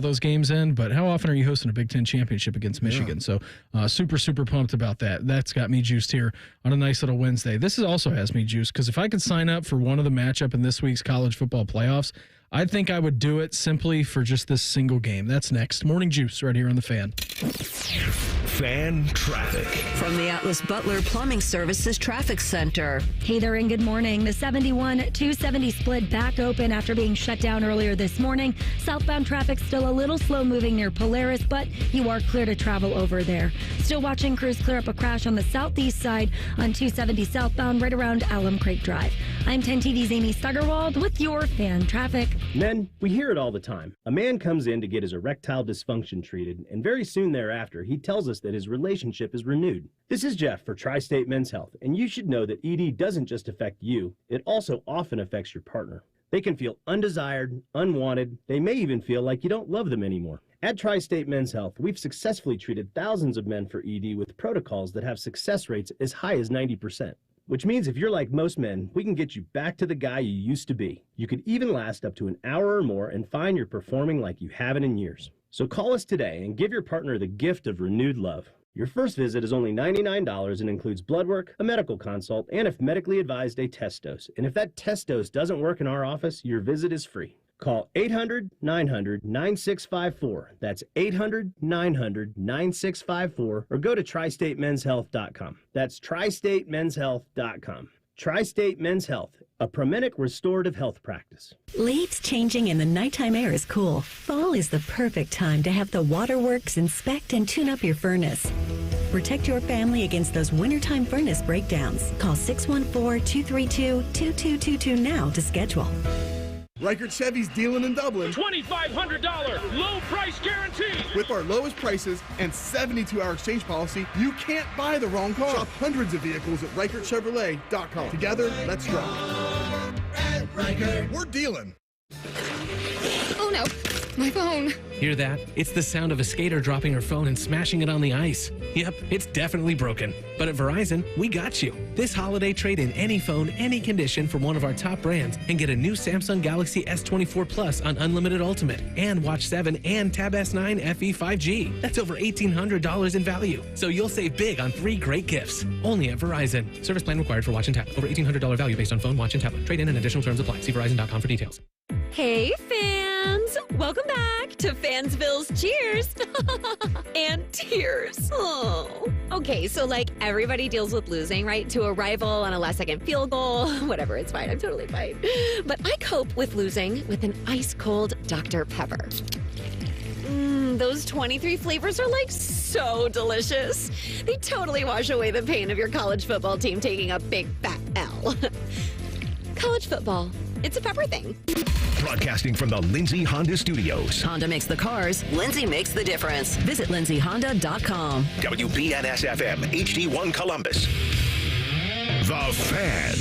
those games in, but how often are you hosting a Big Ten championship against Michigan? So super, super pumped about that. That's got me juiced here on a nice little Wednesday. This also has me juiced because if I could sign up for one of the matchup in this week's college football playoffs, I think I would do it simply for just this single game. That's next. Morning Juice right here on The Fan. Fan traffic. From the Atlas Butler Plumbing Services Traffic Center. Hey there and good morning. The 71-270 split back open after being shut down earlier this morning. Southbound traffic still a little slow moving near Polaris, but you are clear to travel over there. Still watching crews clear up a crash on the southeast side on 270 southbound right around Alum Creek Drive. I'm 10 TV's Amy Stuggerwald with your fan traffic. Men, we hear it all the time. A man comes in to get his erectile dysfunction treated, and very soon thereafter, he tells us that his relationship is renewed. This is Jeff for Tri-State Men's Health, and you should know that ED doesn't just affect you, it also often affects your partner. They can feel undesired, unwanted, they may even feel like you don't love them anymore. At Tri-State Men's Health, we've successfully treated thousands of men for ED with protocols that have success rates as high as 90%. Which means if you're like most men, we can get you back to the guy you used to be. You could even last up to an hour or more and find you're performing like you haven't in years. So call us today and give your partner the gift of renewed love. Your first visit is only $99 and includes blood work, a medical consult, and if medically advised, a test dose. And if that test dose doesn't work in our office, your visit is free. Call 800-900-9654. That's 800-900-9654 or go to tristatemenshealth.com. That's tristatemenshealth.com. Tri-State Men's Health, a Promenic restorative health practice. Leaves changing and the nighttime air is cool. Fall is the perfect time to have the Waterworks inspect and tune up your furnace. Protect your family against those wintertime furnace breakdowns. Call 614-232-2222 now to schedule. Reichert Chevy's dealing in Dublin. $2,500 low price guarantee. With our lowest prices and 72-hour exchange policy, you can't buy the wrong car. Shop hundreds of vehicles at ReichertChevrolet.com. Together, let's drive. We're dealing. Oh no, my phone. Hear that? It's the sound of a skater dropping her phone and smashing it on the ice. Yep, it's definitely broken. But at Verizon, we got you. This holiday, trade in any phone, any condition from one of our top brands and get a new Samsung Galaxy S24 Plus on Unlimited Ultimate and Watch 7 and Tab S9 FE 5G. That's over $1,800 in value. So you'll save big on 3 great gifts. Only at Verizon. Service plan required for Watch and Tab. Over $1,800 value based on phone, watch, and tablet. Trade in and additional terms apply. See Verizon.com for details. Hey, fans! Welcome back to Fansville's Cheers and Tears. Oh. Okay, so like everybody deals with losing, right? To a rival on a last-second field goal. Whatever, it's fine. I'm totally fine. But I cope with losing with an ice-cold Dr. Pepper. Those 23 flavors are like so delicious. They totally wash away the pain of your college football team taking a big fat L. College football. It's a pepper thing. Broadcasting from the Lindsay Honda Studios. Honda makes the cars. Lindsay makes the difference. Visit lindsayhonda.com. WBNS-FM, HD1 Columbus. The Fan.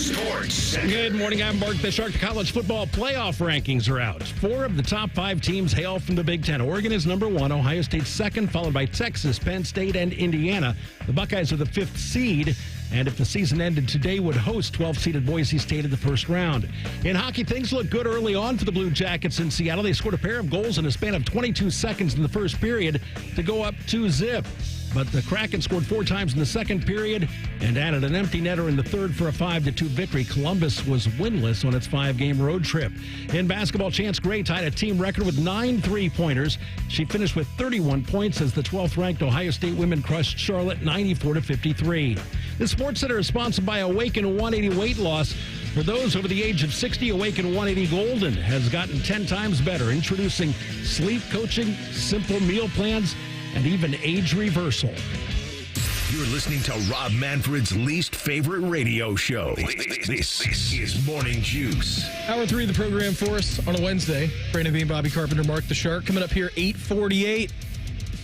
Sports Center. Good morning. I'm Mark the Shark. The college football playoff rankings are out. 4 of the top 5 teams hail from the Big Ten. Oregon is number 1. Ohio State's second, followed by Texas, Penn State, and Indiana. The Buckeyes are the 5th seed. And if the season ended today, would host 12-seeded Boise State in the first round. In hockey, things look good early on for the Blue Jackets in Seattle. They scored a pair of goals in a span of 22 seconds in the first period to go up 2-0. But the Kraken scored 4 times in the second period and added an empty netter in the third for a 5-2 victory. Columbus was winless on its 5-game road trip. In basketball, Chance Gray tied a team record with 9 3-pointers. She finished with 31 points as the 12th-ranked Ohio State women crushed Charlotte 94-53. The Sports Center is sponsored by Awaken 180 Weight Loss. For those over the age of 60, Awaken 180 Golden has gotten 10 times better, introducing sleep coaching, simple meal plans, and even age reversal. You're listening to Rob Manfred's least favorite radio show. This is Morning Juice. Hour 3 of the program for us on a Wednesday. Brandon Bean, Bobby Carpenter, Mark the Shark. Coming up here, 8:48.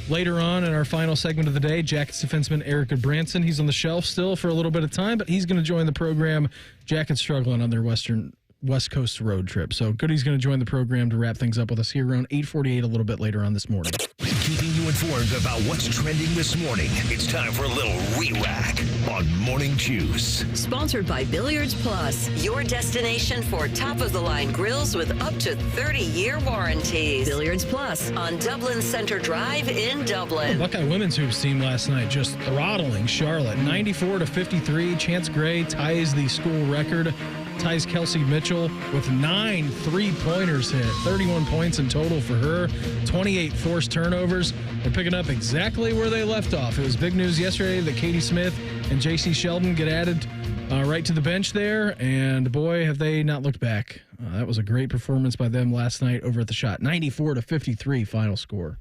Later on in our final segment of the day, Jackets defenseman Erik Gudbranson. He's on the shelf still for a little bit of time, but he's going to join the program. Jackets struggling on their Western West Coast road trip. So Goody's going to join the program to wrap things up with us here around 8:48 a little bit later on this morning. Keeping you informed about what's trending this morning. It's time for a little re-rack on Morning Juice. Sponsored by Billiards Plus, your destination for top-of-the-line grills with up to 30-year warranties. Billiards Plus on Dublin Center Drive in Dublin. Buckeye women's hoops team last night just throttling Charlotte, 94-53. Chance Gray ties the school record. Ties Kelsey Mitchell with 9 3-pointers hit, 31 points in total for her, 28 forced turnovers. They're picking up exactly where they left off. It was big news yesterday that Katie Smith and J.C. Sheldon get added right to the bench there, and boy, have they not looked back. That was a great performance by them last night over at the Shot, 94-53 final score.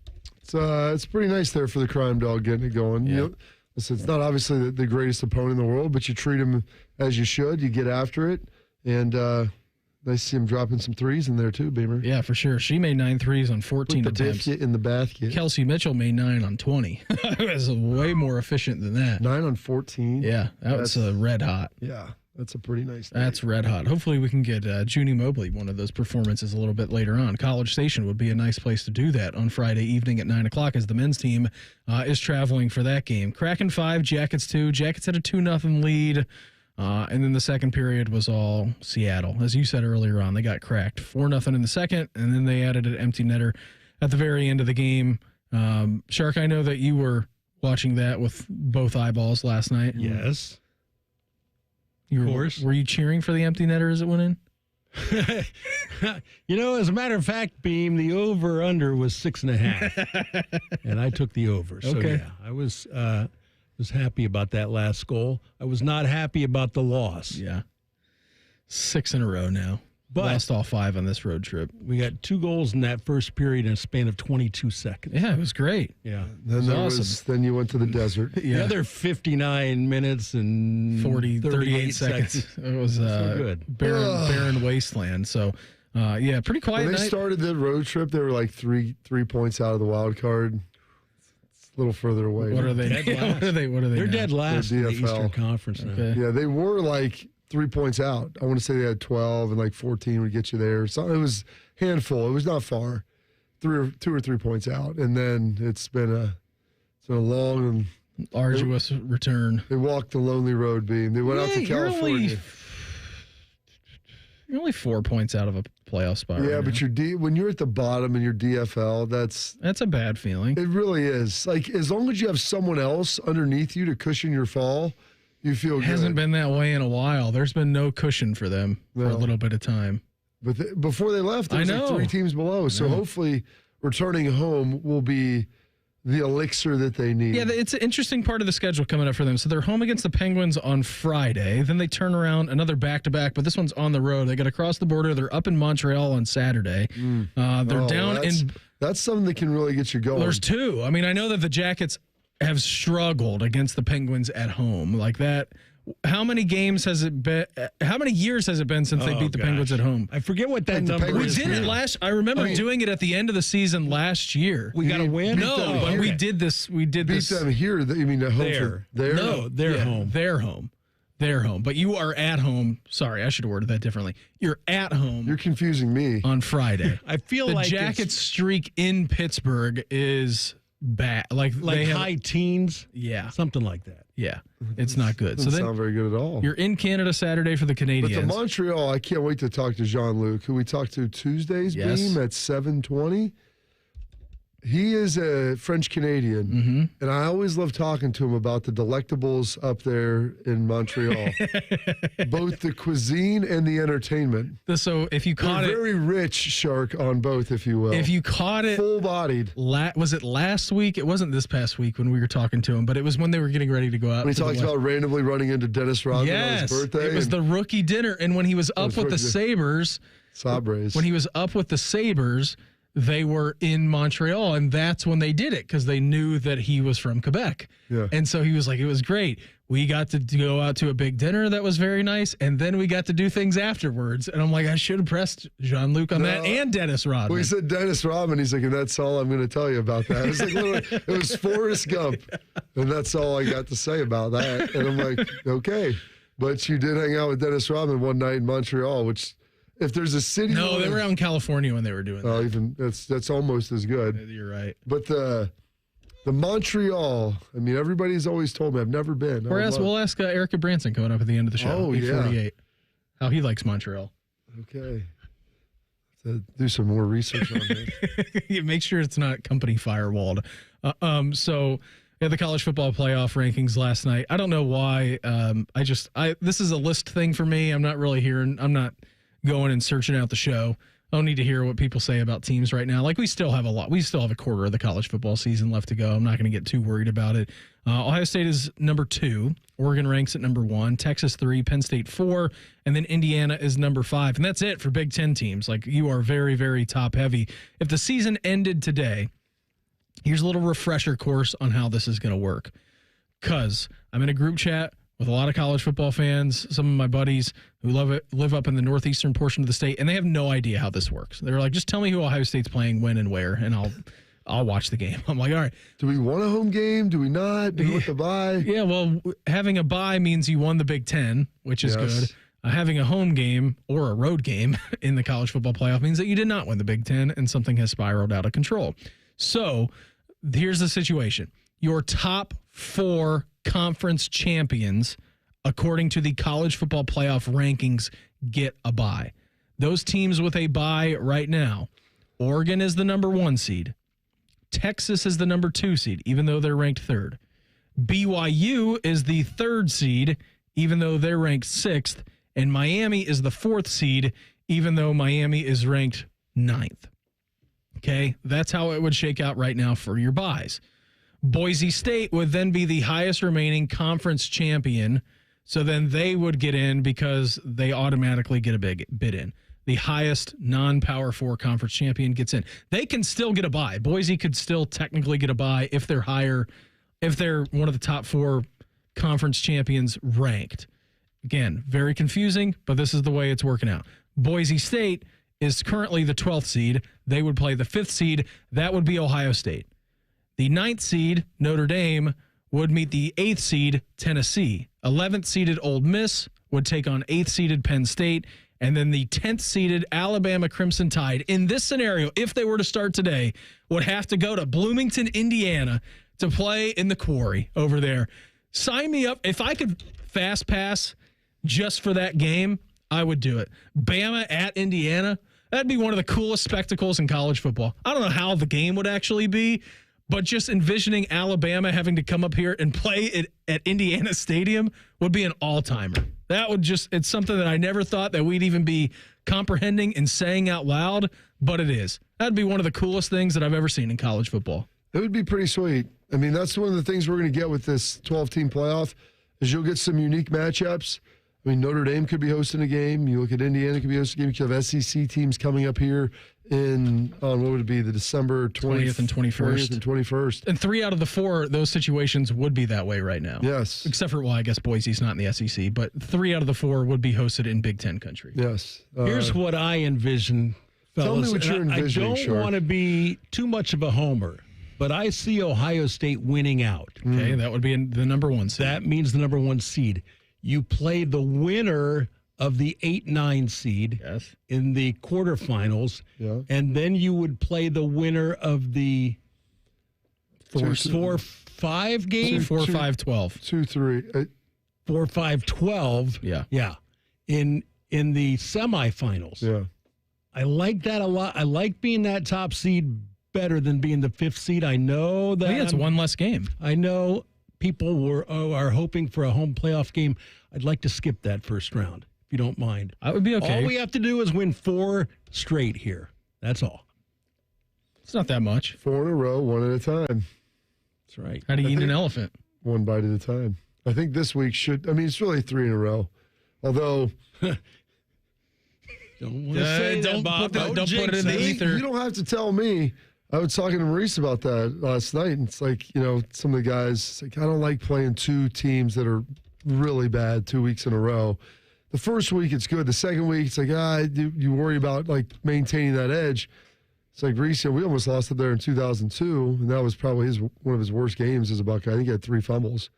It's pretty nice there for the Crime Dog getting it going. Yeah. You know, listen, it's not obviously the greatest opponent in the world, but you treat them as you should. You get after it. And nice to see him dropping some threes in there, too, Beamer. Yeah, for sure. She made 9 threes on 14 attempts. In the basket. Kelsey Mitchell made 9 on 20. It was way more efficient than that. 9 on 14? Yeah, that's red hot. Yeah, that's a pretty nice day. That's red hot. Hopefully we can get Junie Mobley one of those performances a little bit later on. College Station would be a nice place to do that on Friday evening at 9 o'clock as the men's team is traveling for that game. Kraken 5, Jackets 2. Jackets had a 2-0 lead. And then the second period was all Seattle. As you said earlier on, they got cracked 4-0 in the second, and then they added an empty netter at the very end of the game. Shark, I know that you were watching that with both eyeballs last night. Yes. Of course. Were you cheering for the empty netter as it went in? You know, as a matter of fact, Beam, the over-under was 6.5. And I took the over. So, okay. Yeah, I was happy about that last goal. I was not happy about the loss. Yeah. 6 in a row now. But lost all 5 on this road trip. We got 2 goals in that first period in a span of 22 seconds. Yeah, it was great. Yeah. Then awesome. Then you went to the desert. Yeah. The other 59 minutes and 38 seconds. It was so good. Barren wasteland. So, yeah, pretty quiet When they night. started the road trip, they were like three points out of the wild card. It's a little further away. What are they? Dead last. What are they? They're now? dead last in the DFL. Eastern Conference now. Okay. Yeah, they were like 3 points out. I want to say they had 12 and like 14 would get you there. So it was a handful. It was not far. 2 or 3 points out. And then it's been a long and arduous return. They walked the lonely road, Beam. They went out to California. You're only 4 points out of a playoff spot. Yeah, right but now. when you're at the bottom in your DFL, that's a bad feeling. It really is. Like, as long as you have someone else underneath you to cushion your fall, you feel good. Hasn't been that way in a while. There's been no cushion for them for a little bit of time. But before they left, there was like 3 teams below. So hopefully returning home will be the elixir that they need. Yeah, it's an interesting part of the schedule coming up for them. So they're home against the Penguins on Friday. Then they turn around another back-to-back, but this one's on the road. They got to cross the border. They're up in Montreal on Saturday. They're down in... That's something that can really get you going. There's 2. I mean, I know that the Jackets have struggled against the Penguins at home like that. How many games has it been? How many years has it been since they beat the Penguins at home? I forget what that number is. We did it last. I remember doing it at the end of the season last year. We got to win. No, but we did this. We did beat this. them here. You mean at home? There? No, they're home. They're home. They're home. But you are at home. Sorry, I should have worded that differently. You're at home. You're confusing me. On Friday. I feel the like Jackets streak in Pittsburgh is bad. Like high teens. Yeah, something like that. Yeah, it's not good. Doesn't so then sound very good at all. You're in Canada Saturday for the Canadians. But the Montreal, I can't wait to talk to Jean-Luc, who we talked to Tuesday's Beam at 7:20. He is a French-Canadian, and I always love talking to him about the delectables up there in Montreal. Both the cuisine and the entertainment. So if you caught They're very rich, Shark, on both, if you will. If you caught it... Full-bodied. Was it last week? It wasn't this past week when we were talking to him, but it was when they were getting ready to go out. When he talked about randomly running into Dennis Rodman on his birthday. It was the rookie dinner, and when he was up with the Sabres... Sabres. When he was up with the Sabres... They were in Montreal, and that's when they did it because they knew that he was from Quebec. Yeah. And so he was like, it was great. We got to go out to a big dinner that was very nice, and then we got to do things afterwards. And I'm like, I should have pressed Jean-Luc on that and Dennis Rodman. Well, he said Dennis Rodman. He's like, and that's all I'm going to tell you about that. It was like it was Forrest Gump, and that's all I got to say about that. And I'm like, okay. But you did hang out with Dennis Rodman one night in Montreal, which If there's a city, No, they were out in California when they were doing that. Even that's almost as good. You're right. But the Montreal, I mean, everybody's always told me I've never been. We'll ask Erik Gudbranson coming up at the end of the show. Oh, yeah. 8:48, how he likes Montreal. Okay. Do some more research on this. Make sure it's not company firewalled. So we had the college football playoff rankings last night. I don't know why. This is a list thing for me. I'm not going and searching out the show. I don't need to hear what people say about teams right now. Like, we still have a quarter of the college football season left to go. I'm not going to get too worried about it. Ohio State is number 2. Oregon ranks at number 1. Texas 3. Penn State 4. And then Indiana is number 5. And that's it for Big Ten teams. Like, you are very, very top heavy. If the season ended today, here's a little refresher course on how this is going to work. Because I'm in a group chat with a lot of college football fans, some of my buddies who live up in the northeastern portion of the state, and they have no idea how this works. They're like, just tell me who Ohio State's playing, when, and where, and I'll watch the game. I'm like, all right. Do we want a home game? Do we not? Do we want the bye? Yeah, well, having a bye means you won the Big Ten, which is good. Having a home game or a road game in the college football playoff means that you did not win the Big Ten and something has spiraled out of control. So here's the situation. Your top 4 conference champions, according to the college football playoff rankings, get a bye. Those teams with a bye right now, Oregon is the number 1 seed. Texas is the number 2 seed, even though they're ranked 3rd. BYU is the 3rd seed, even though they're ranked 6th. And Miami is the 4th seed, even though Miami is ranked 9th. Okay, that's how it would shake out right now for your buys. Boise State would then be the highest remaining conference champion, so then they would get in because they automatically get a big bid in. The highest non-Power 4 conference champion gets in. They can still get a bye. Boise could still technically get a bye if they're higher, if they're one of the top 4 conference champions ranked. Again, very confusing, but this is the way it's working out. Boise State is currently the 12th seed. They would play the 5th seed. That would be Ohio State. The 9th seed, Notre Dame, would meet the 8th seed, Tennessee. 11th seeded Ole Miss would take on 8th seeded Penn State. And then the 10th seeded Alabama Crimson Tide, in this scenario, if they were to start today, would have to go to Bloomington, Indiana to play in the Quarry over there. Sign me up. If I could fast pass just for that game, I would do it. Bama at Indiana, that'd be one of the coolest spectacles in college football. I don't know how the game would actually be, but just envisioning Alabama having to come up here and play it at Indiana Stadium would be an all-timer. That would it's something that I never thought that we'd even be comprehending and saying out loud, but it is. That'd be one of the coolest things that I've ever seen in college football. It would be pretty sweet. I mean, that's one of the things we're going to get with this 12-team playoff is you'll get some unique matchups. I mean, Notre Dame could be hosting a game. You look at Indiana could be hosting a game. You could have SEC teams coming up here what would it be, the December 20th and 21st. 20th and 21st. And 3 out of the 4, those situations would be that way right now. Yes. Except for, I guess Boise's not in the SEC, but 3 out of the 4 would be hosted in Big Ten country. Yes. Here's what I envision, fellas. Tell me what you're envisioning, I don't want to be too much of a homer, but I see Ohio State winning out. Okay, that would be the number 1 seed. That means the number 1 seed. You play the winner of the 8-9 seed in the quarterfinals, and then you would play the winner of the 4-5 game? 4-5-12. 2-3. 4-5-12. Yeah. Yeah. In the semifinals. Yeah. I like that a lot. I like being that top seed better than being the 5th seed. I know that. I think it's one less game. I know people are hoping for a home playoff game. I'd like to skip that first round, if you don't mind. I would be okay. All we have to do is win 4 straight here. That's all. It's not that much. 4 in a row, 1 at a time. That's right. How do you eat an elephant? 1 bite at a time. I think this week it's really 3 in a row. Although... Don't want to say that, Bob. Don't put it in the ether. You don't have to tell me. I was talking to Maurice about that last night, and it's like, some of the guys, it's like, I don't like playing 2 teams that are really bad 2 weeks in a row. The first week, it's good. The second week, it's like, you worry about, maintaining that edge. It's like, Reese, we almost lost it there in 2002, and that was probably one of his worst games as a Buckeye. I think he had 3 fumbles.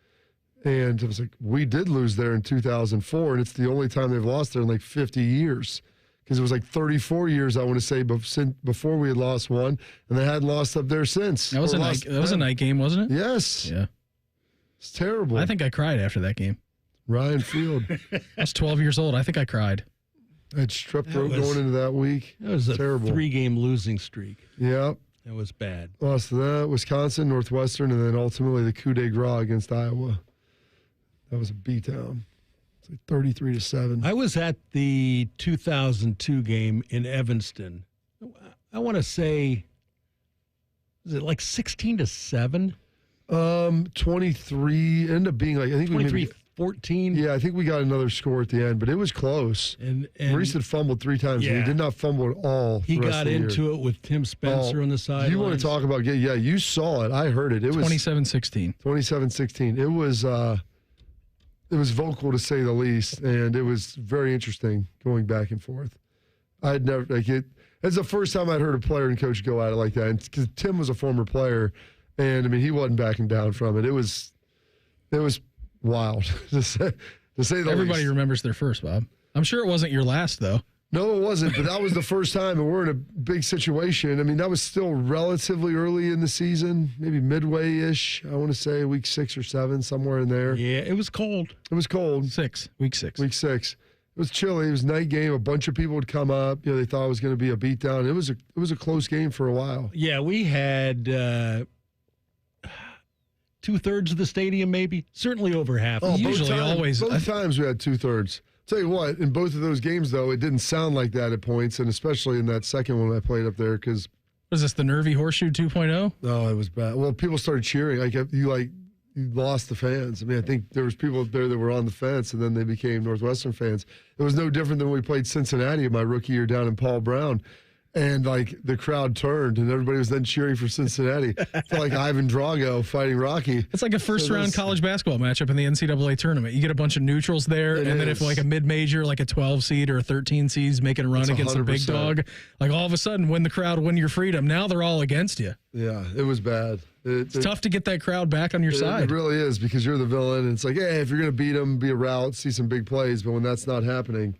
And it was like, we did lose there in 2004, and it's the only time they've lost there in 50 years. because it was like 34 years, I want to say, before we had lost one, and they hadn't lost up there since. That was a night game, wasn't it? Yes. Yeah. It's terrible. I think I cried after that game. Ryan Field. I was 12 years old. I think I cried. I had strep throat going into that week. That was terrible. A 3-game losing streak. Yep. That was bad. Lost to that, Wisconsin, Northwestern, and then ultimately the coup de grace against Iowa. That was a beatdown. It's like 33-7. I was at the 2002 game in Evanston. I want to say, was it like 16-7? 23. Ended up being like, I think 23-14. Yeah, I think we got another score at the end, but it was close. And Maurice had fumbled 3 times, and he did not fumble at all. He got into it with Tim Spencer on the side. You want to talk about, you saw it. I heard it. It was 27-16. 27-16. It was vocal to say the least, and it was very interesting going back and forth. I'd never, it's the first time I'd heard a player and coach go at it like that, because Tim was a former player, and I mean, he wasn't backing down from it. It was wild to say the least. Everybody remembers their first, Bob. I'm sure it wasn't your last, though. No, it wasn't, but that was the first time, and we're in a big situation. I mean, that was still relatively early in the season, maybe midway-ish, I want to say, week 6 or 7, somewhere in there. Yeah, it was cold. It was cold. Week 6. Week 6. It was chilly. It was a night game. A bunch of people would come up. They thought it was going to be a beatdown. It was a close game for a while. Yeah, we had 2/3 of the stadium, maybe. Certainly over half. Both times we had 2/3. Tell you what, in both of those games, though, it didn't sound like that at points, and especially in that second one I played up there, because... Was this the nervy horseshoe 2.0? No, it was bad. Well, people started cheering. You lost the fans. I mean, I think there was people up there that were on the fence, and then they became Northwestern fans. It was no different than when we played Cincinnati in my rookie year down in Paul Brown. And, the crowd turned, and everybody was then cheering for Cincinnati. Felt like Ivan Drago fighting Rocky. It's like a first-round college basketball matchup in the NCAA tournament. You get a bunch of neutrals there, and then if, a mid-major, like a 12-seed or a 13-seed is making a run against a big dog, all of a sudden, when the crowd win your freedom, now they're all against you. Yeah, it was bad. It's tough to get that crowd back on your side. It really is, because you're the villain, and it's like, hey, if you're going to beat them, be a rout, see some big plays, but when that's not happening...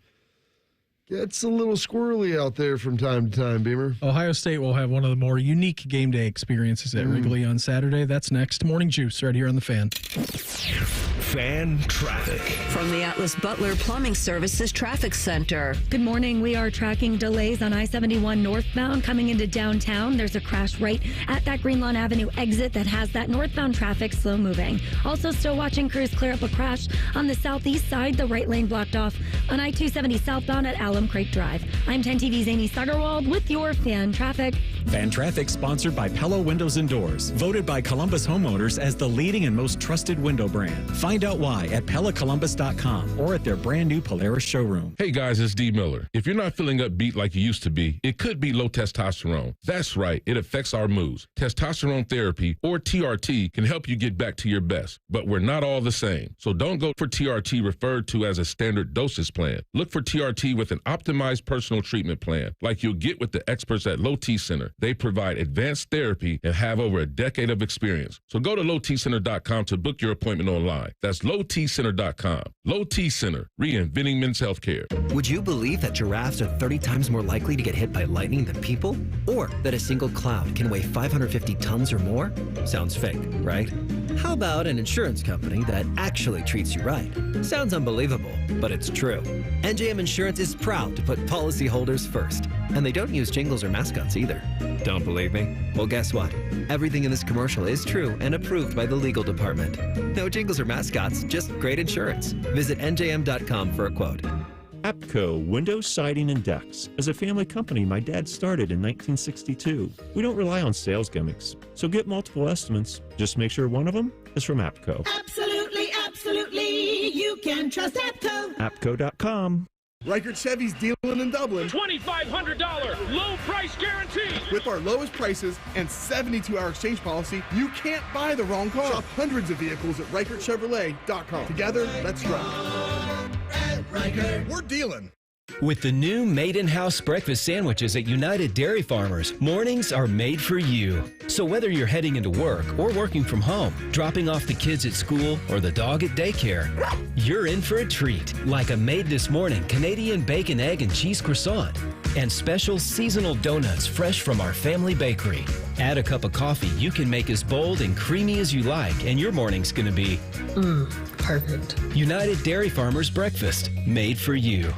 It's a little squirrely out there from time to time, Beamer. Ohio State will have one of the more unique game day experiences at Wrigley on Saturday. That's next. Morning Juice right here on The Fan. Fan traffic. From the Atlas Butler Plumbing Services Traffic Center. Good morning. We are tracking delays on I-71 northbound coming into downtown. There's a crash right at that Greenlawn Avenue exit that has that northbound traffic slow moving. Also still watching crews clear up a crash on the southeast side, the right lane blocked off on I-270 southbound at Alum Creek Drive. I'm 10 TV's Amy Stuggerwald with your Fan Traffic. Fan Traffic sponsored by Pella Windows and Doors, voted by Columbus homeowners as the leading and most trusted window brand. Find out why at PellaColumbus.com or at their brand new Polaris showroom. Hey guys, it's D. Miller. If you're not feeling upbeat like you used to be, it could be low testosterone. That's right, it affects our moods. Testosterone therapy, or TRT, can help you get back to your best, but we're not all the same. So don't go for TRT referred to as a standard dosage plan. Look for TRT with an optimized personal treatment plan, like you'll get with the experts at Low T Center. They provide advanced therapy and have over a decade of experience. So go to lowtcenter.com to book your appointment online. That's lowtcenter.com. Low T Center, reinventing men's healthcare. Would you believe that giraffes are 30 times more likely to get hit by lightning than people? Or that a single cloud can weigh 550 tons or more? Sounds fake, right? How about an insurance company that actually treats you right? Sounds unbelievable, but it's true. NJM Insurance is proud to put policyholders first, and they don't use jingles or mascots either. Don't believe me? Well, guess what? Everything in this commercial is true and approved by the legal department. No jingles or mascots, just great insurance. Visit njm.com for a quote. APCO Windows, Siding, and Decks is a family company my dad started in 1962. We don't rely on sales gimmicks, so get multiple estimates. Just make sure one of them is from APCO. Absolutely, absolutely. You can trust APCO. APCO.com. Reichert Chevy's dealing in Dublin. $2,500 low price guarantee. With our lowest prices and 72-hour exchange policy, you can't buy the wrong car. Shop hundreds of vehicles at ReichertChevrolet.com. Together, let's drive. We're dealing. With the new made-in-house breakfast sandwiches at United Dairy Farmers, mornings are made for you. So whether you're heading into work or working from home, dropping off the kids at school or the dog at daycare, you're in for a treat, like a made this morning Canadian bacon, egg, and cheese croissant, and special seasonal donuts fresh from our family bakery. Add a cup of coffee you can make as bold and creamy as you like, and your morning's gonna be perfect. United Dairy Farmers Breakfast, made for you.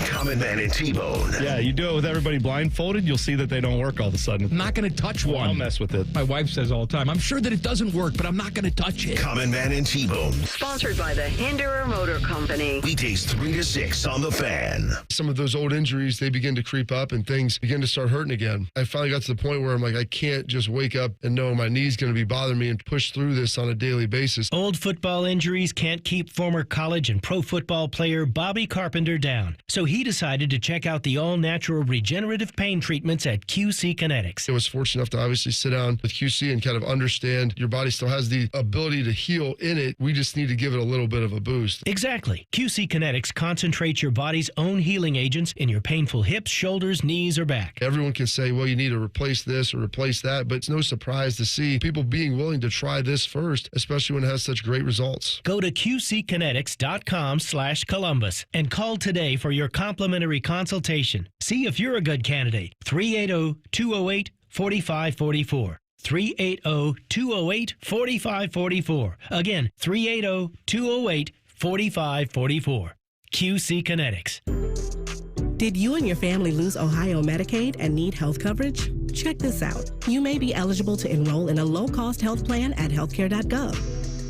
Common Man and T-Bone. Yeah, you do it with everybody blindfolded, you'll see that they don't work all of a sudden. I'm not going to touch one. I'll mess with it. My wife says all the time, I'm sure that it doesn't work, but I'm not going to touch it. Common Man and T-Bone. Sponsored by the Hinderer Motor Company. Weekdays 3 to 6 on The Fan. Some of those old injuries, they begin to creep up and things begin to start hurting again. I finally got to the point where I'm like, I can't just wake up and know my knee's going to be bothering me and push through this on a daily basis. Old football injuries can't keep former college and pro football player Bobby Carpenter down. So he decided to check out the all-natural regenerative pain treatments at QC Kinetics. I was fortunate enough to obviously sit down with QC and kind of understand your body still has the ability to heal in it. We just need to give it a little bit of a boost. Exactly. QC Kinetics concentrates your body's own healing agents in your painful hips, shoulders, knees, or back. Everyone can say, well, you need to replace this or replace that, but it's no surprise to see people being willing to try this first, especially when it has such great results. Go to qckinetics.com/Columbus and call today for your complimentary consultation. See if you're a good candidate. 380-208-4544. 380-208-4544. Again, 380-208-4544. QC Kinetics. Did you and your family lose Ohio Medicaid and need health coverage? Check this out. You may be eligible to enroll in a low-cost health plan at healthcare.gov.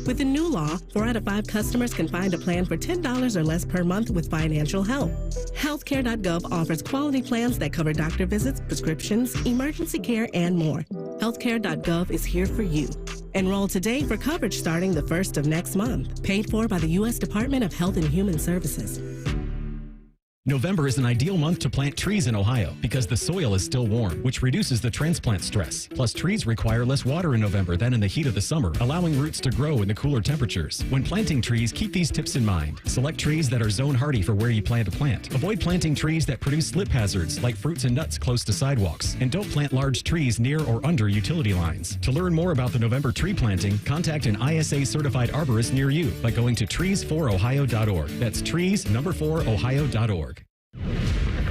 With the new law, 4 out of 5 customers can find a plan for $10 or less per month with financial help. Healthcare.gov offers quality plans that cover doctor visits, prescriptions, emergency care, and more. Healthcare.gov is here for you. Enroll today for coverage starting the 1st of next month. Paid for by the U.S. Department of Health and Human Services. November is an ideal month to plant trees in Ohio because the soil is still warm, which reduces the transplant stress. Plus, trees require less water in November than in the heat of the summer, allowing roots to grow in the cooler temperatures. When planting trees, keep these tips in mind. Select trees that are zone hardy for where you plan to plant. Avoid planting trees that produce slip hazards like fruits and nuts close to sidewalks. And don't plant large trees near or under utility lines. To learn more about the November tree planting, contact an ISA certified arborist near you by going to trees4ohio.org. That's trees4ohio.org.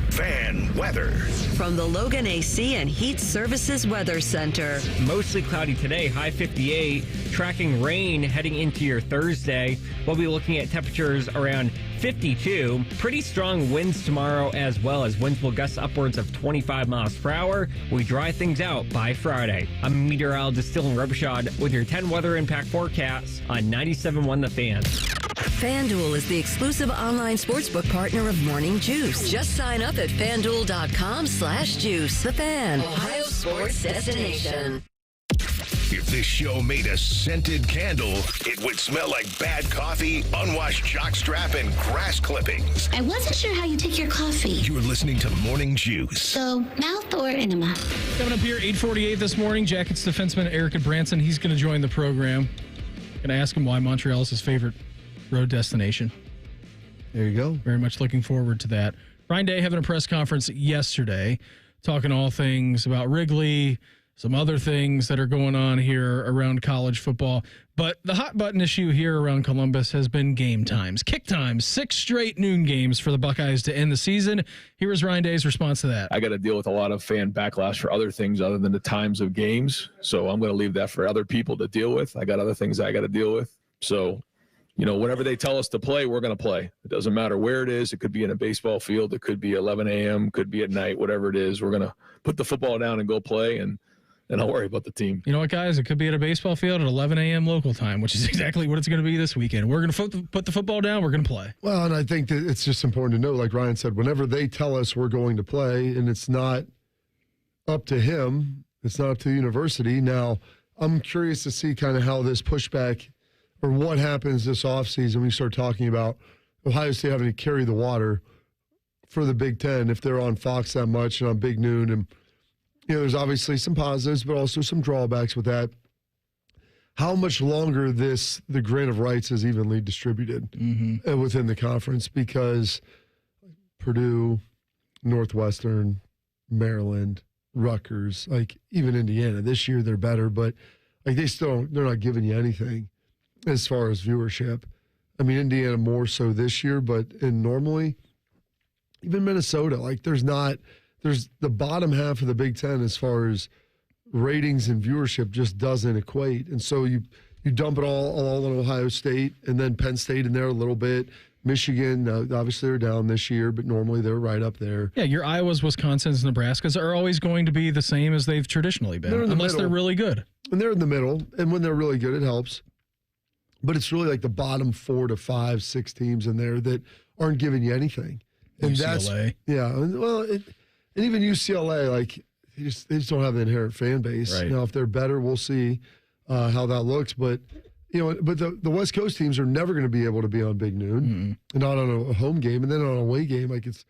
Fan weather. From the Logan AC and Heat Services Weather Center. Mostly cloudy today, high 58. Tracking rain heading into your Thursday. We'll be looking at temperatures around 52. Pretty strong winds tomorrow as well, as winds will gust upwards of 25 miles per hour. We dry things out by Friday. I'm meteorologist Dylan Robichaud with your 10 weather impact forecasts on 97.1 The Fan. FanDuel is the exclusive online sportsbook partner of Morning Juice. Just sign up at FanDuel.com/juice. The Fan, Ohio sports destination. If this show made a scented candle, it would smell like bad coffee, unwashed jockstrap, and grass clippings. I wasn't sure how you take your coffee. You're listening to Morning Juice. So, mouth or enema? Coming up here, 8:48 this morning, Jackets defenseman Erik Gudbranson. He's going to join the program. Going to ask him why Montreal is his favorite road destination. There you go. Very much looking forward to that. Ryan Day having a press conference yesterday, talking all things about Wrigley, some other things that are going on here around college football. But the hot button issue here around Columbus has been game times, kick times, 6 straight noon games for the Buckeyes to end the season. Here is Ryan Day's response to that. I got to deal with a lot of fan backlash for other things other than the times of games. So I'm going to leave that for other people to deal with. I got other things I got to deal with. So, you know, whatever they tell us to play, we're going to play. It doesn't matter where it is. It could be in a baseball field. It could be 11 a.m., could be at night, whatever it is. We're going to put the football down and go play, and I'll worry about the team. You know what, guys? It could be at a baseball field at 11 a.m. local time, which is exactly what it's going to be this weekend. We're going to put the football down. We're going to play. Well, and I think that it's just important to know, like Ryan said, whenever they tell us we're going to play, and it's not up to him, it's not up to the university. Now, I'm curious to see kind of how this pushback or what happens this offseason when you start talking about Ohio State having to carry the water for the Big Ten if they're on Fox that much and on Big Noon. And, you know, there's obviously some positives, but also some drawbacks with that. How much longer the grant of rights is evenly distributed within the conference, because Purdue, Northwestern, Maryland, Rutgers, like even Indiana. This year they're better, but like they're not giving you anything as far as viewership. I mean, Indiana more so this year, but normally, even Minnesota, like there's the bottom half of the Big Ten as far as ratings and viewership just doesn't equate. And so you dump it all on Ohio State and then Penn State in there a little bit. Michigan, obviously they're down this year, but normally they're right up there. Yeah, your Iowas, Wisconsins, Nebraskas are always going to be the same as they've traditionally been, unless they're really good. And they're in the middle, and when they're really good, it helps. But it's really like the bottom 4 to 5, 6 teams in there that aren't giving you anything. And UCLA. And even UCLA, like they just don't have the inherent fan base. Right. Now, if they're better, we'll see how that looks. But the West Coast teams are never going to be able to be on Big Noon, and not on a home game, and then on a away game. Like it's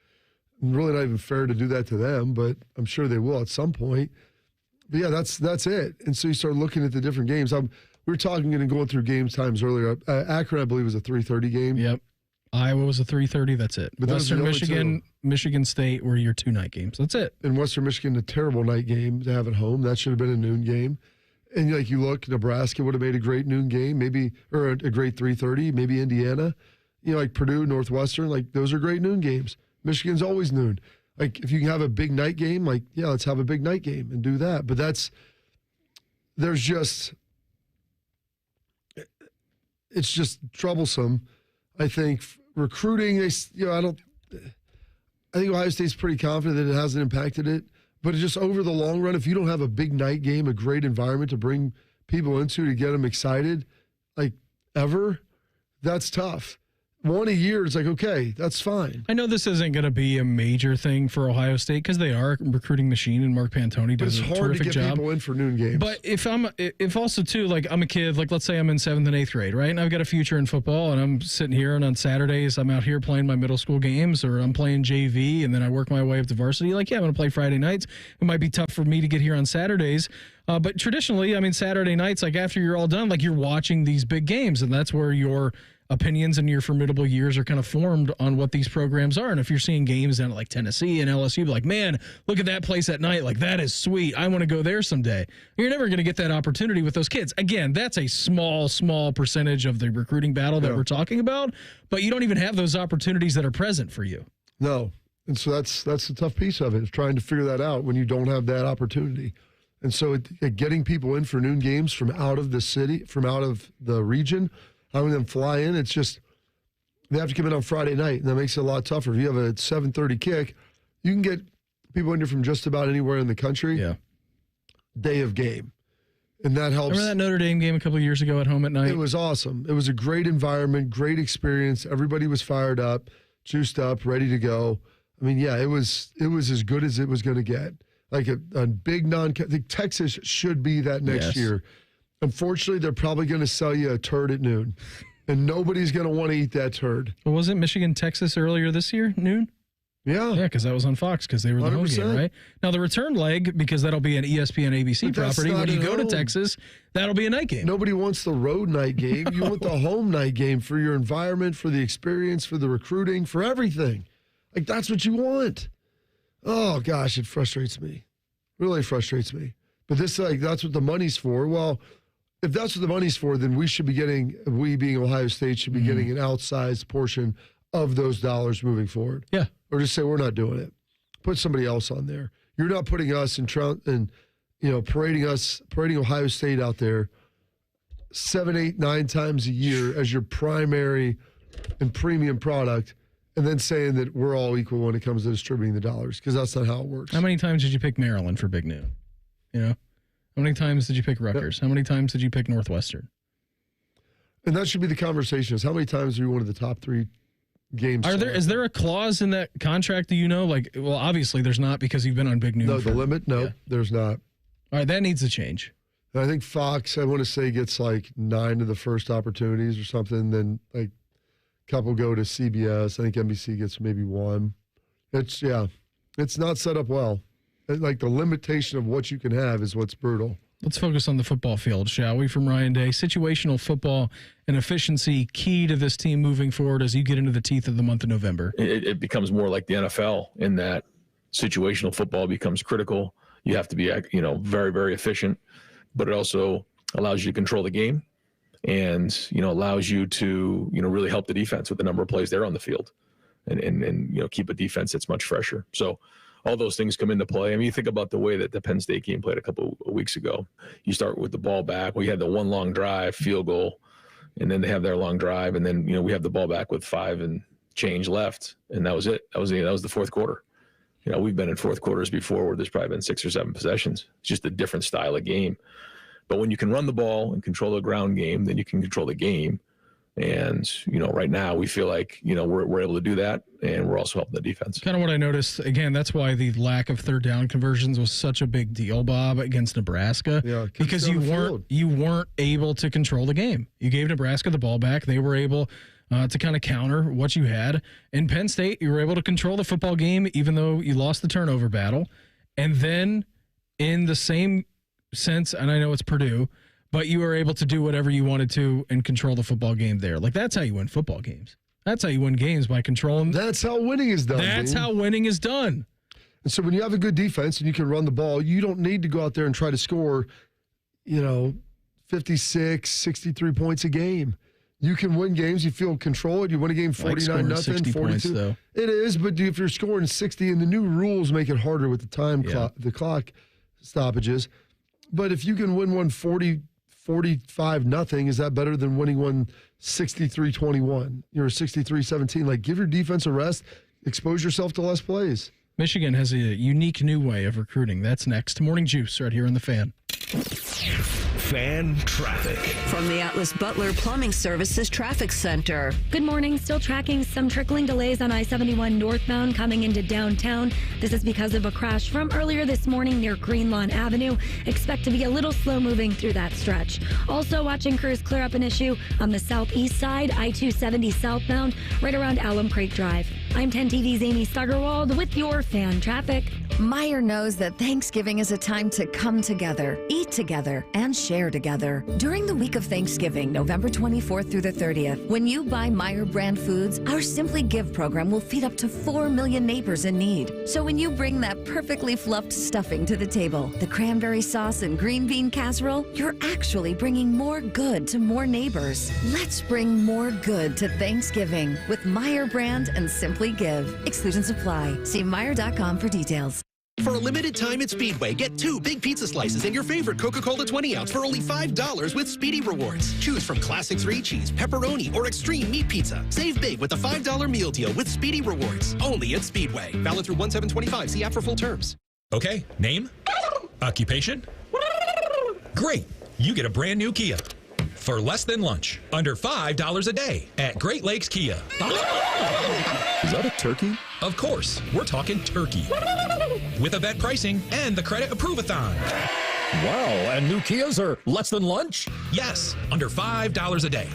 really not even fair to do that to them, but I'm sure they will at some point. But yeah, that's it. And so you start looking at the different games. We were talking and going through game times earlier. Akron, I believe, was a 3:30 game. Yep. Iowa was a 3:30. That's it. But Western Michigan, Michigan State were your 2 night games. That's it. And Western Michigan, a terrible night game to have at home. That should have been a noon game. And like you look, Nebraska would have made a great noon game, or a great 3:30. Maybe Indiana, like Purdue, Northwestern, like those are great noon games. Michigan's always noon. Like if you can have a big night game, like yeah, let's have a big night game and do that. But it's just troublesome. I think recruiting, I think Ohio State's pretty confident that it hasn't impacted it. But just over the long run, if you don't have a big night game, a great environment to bring people into to get them excited, like ever, that's tough. One a year, it's like, okay, that's fine. I know this isn't going to be a major thing for Ohio State because they are a recruiting machine and Mark Pantoni does a terrific job. But it's hard to get people in for noon games. But if also too, like I'm a kid, like let's say I'm in 7th and 8th grade, right? And I've got a future in football and I'm sitting here and on Saturdays I'm out here playing my middle school games or I'm playing JV and then I work my way up to varsity. Like, yeah, I'm going to play Friday nights. It might be tough for me to get here on Saturdays. But traditionally, I mean, Saturday nights, like after you're all done, like you're watching these big games and that's where your opinions and your formidable years are kind of formed on what these programs are. And if you're seeing games down at like Tennessee and LSU, like, man, look at that place at night. Like, that is sweet. I want to go there someday. You're never going to get that opportunity with those kids. Again, that's a small percentage of the recruiting battle that we're talking about, but you don't even have those opportunities that are present for you. No. And so that's the tough piece of it, is trying to figure that out when you don't have that opportunity. And so getting people in for noon games from out of the city, from out of the region, having them fly in, it's just, they have to come in on Friday night, and that makes it a lot tougher. If you have a 7:30 kick, you can get people in here from just about anywhere in the country. Yeah. Day of game. And that helps. Remember that Notre Dame game a couple of years ago at home at night? It was awesome. It was a great environment, great experience. Everybody was fired up, juiced up, ready to go. I mean, yeah, it was as good as it was going to get. Like a big Texas should be that next year. Unfortunately, they're probably going to sell you a turd at noon, and nobody's going to want to eat that turd. Well, wasn't Michigan, Texas earlier this year, noon? Yeah. Yeah, because that was on Fox because they were the 100%. Home game, right? Now, the return leg, because that'll be an ESPN ABC property, when you go to Texas, that'll be a night game. Nobody wants the road night game. You want the home night game for your environment, for the experience, for the recruiting, for everything. Like, that's what you want. Oh, gosh, it frustrates me. Really frustrates me. But that's what the money's for. Well, if that's what the money's for, then we being Ohio State, should be getting an outsized portion of those dollars moving forward. Yeah. Or just say, we're not doing it. Put somebody else on there. You're not putting us parading Ohio State out there 7, 8, 9 times a year as your primary and premium product, and then saying that we're all equal when it comes to distributing the dollars, because that's not how it works. How many times did you pick Maryland for Big Noon? How many times did you pick Rutgers? How many times did you pick Northwestern? And that should be the conversation, is how many times are you one of the top 3 games? Is there a clause in that contract that like, well, obviously there's not, because you've been on Big Noon. No, the limit? No, there's not. All right, that needs to change. And I think Fox, I want to say, gets like 9 of the first opportunities or something. Then like a couple go to CBS. I think NBC gets maybe 1. It's not set up well. like the limitation of what you can have is what's brutal. Let's focus on the football field, shall we, from Ryan Day. Situational football and efficiency key to this team moving forward as you get into the teeth of the month of November. It becomes more like the NFL in that situational football becomes critical. You have to be, very, very efficient, but it also allows you to control the game and, allows you to, really help the defense with the number of plays they're on the field and keep a defense that's much fresher. So all those things come into play. I mean, you think about the way that the Penn State game played a couple of weeks ago. You start with the ball back. We had the one long drive, field goal, and then they have their long drive, and then we have the ball back with 5 and change left, and that was it. That was the fourth quarter. We've been in fourth quarters before where there's probably been 6 or 7 possessions. It's just a different style of game. But when you can run the ball and control the ground game, then you can control the game. And, right now we feel like, we're able to do that, and we're also helping the defense. Kind of what I noticed, again, that's why the lack of third down conversions was such a big deal, Bob, against Nebraska. Yeah, because you weren't able to control the game. You gave Nebraska the ball back. They were able to kind of counter what you had. In Penn State, you were able to control the football game, even though you lost the turnover battle. And then in the same sense, and I know it's Purdue, but you were able to do whatever you wanted to and control the football game there. Like, that's how you win football games. That's how you win games, by controlling. That's how winning is done. That's how winning is done. And so when you have a good defense and you can run the ball, you don't need to go out there and try to score, 56, 63 points a game. You can win games. You feel controlled. You win a game 49-0, 42. Points, though. It is, but if you're scoring 60, and the new rules make it harder with the clock stoppages. But if you can win one 45-0, is that better than winning one 63-21? You're 63-17. Like, give your defense a rest. Expose yourself to less plays. Michigan has a unique new way of recruiting. That's next. Morning Juice right here on The Fan. Fan traffic. From the Atlas Butler Plumbing Services Traffic Center. Good morning. Still tracking some trickling delays on I-71 northbound coming into downtown. This is because of a crash from earlier this morning near Greenlawn Avenue. Expect to be a little slow moving through that stretch. Also watching crews clear up an issue on the southeast side, I-270 southbound, right around Alum Creek Drive. I'm 10 TV's Amy Stuggerwald with your fan traffic. Meyer knows that Thanksgiving is a time to come together, eat together, and share together. During the week of Thanksgiving, November 24th through the 30th, when you buy Meyer brand foods, our Simply Give program will feed up to 4 million neighbors in need. So when you bring that perfectly fluffed stuffing to the table, the cranberry sauce and green bean casserole, you're actually bringing more good to more neighbors. Let's bring more good to Thanksgiving with Meyer brand and Simply Give. Exclusions apply. See Meyer.com for details. For a limited time at Speedway, get 2 big pizza slices and your favorite Coca-Cola 20-ounce for only $5 with Speedy Rewards. Choose from classic 3-cheese, pepperoni, or extreme meat pizza. Save big with a $5 meal deal with Speedy Rewards. Only at Speedway. Valid through 1/7/25. See app for full terms. Okay, name? Occupation? Great. You get a brand new Kia. For less than lunch. Under $5 a day at Great Lakes Kia. Is that a turkey? Of course. We're talking turkey. With event pricing and the credit approve-a-thon. Wow, and new Kias are less than lunch? Yes, under $5 a day.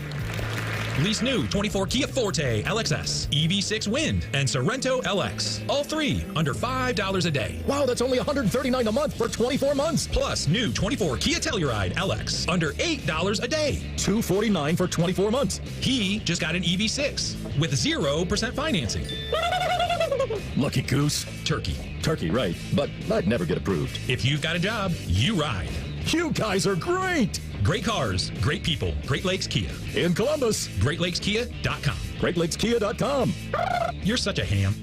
Lease new 24 Kia Forte LXS, EV6 Wind, and Sorrento LX. All 3 under $5 a day. Wow, that's only $139 a month for 24 months. Plus new 24 Kia Telluride LX under $8 a day. $249 for 24 months. He just got an EV6 with 0% financing. Lucky goose. Turkey, right. But I'd never get approved. If you've got a job, you ride. You guys are great. Great cars, great people. Great Lakes Kia. In Columbus. GreatLakesKia.com. GreatLakesKia.com. You're such a ham.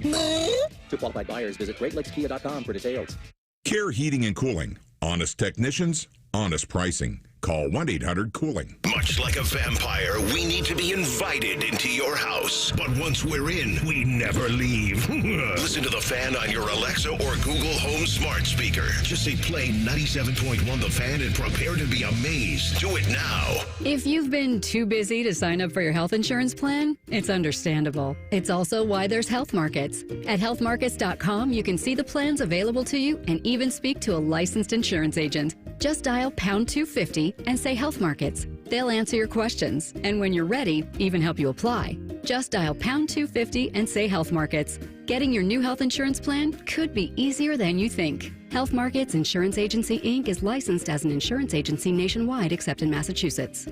To qualified buyers, visit GreatLakesKia.com for details. Care Heating and Cooling. Honest technicians, honest pricing. Call 1-800-COOLING. Much like a vampire, we need to be invited into your house. But once we're in, we never leave. Listen to The Fan on your Alexa or Google Home smart speaker. Just say play 97.1 The Fan and prepare to be amazed. Do it now. If you've been too busy to sign up for your health insurance plan, it's understandable. It's also why there's Health Markets. At healthmarkets.com, you can see the plans available to you and even speak to a licensed insurance agent. Just dial pound 250 and say Health Markets. They'll answer your questions, and when you're ready, even help you apply. Just dial pound 250 and say Health Markets. Getting your new health insurance plan could be easier than you think. Health Markets Insurance Agency, Inc. is licensed as an insurance agency nationwide except in Massachusetts.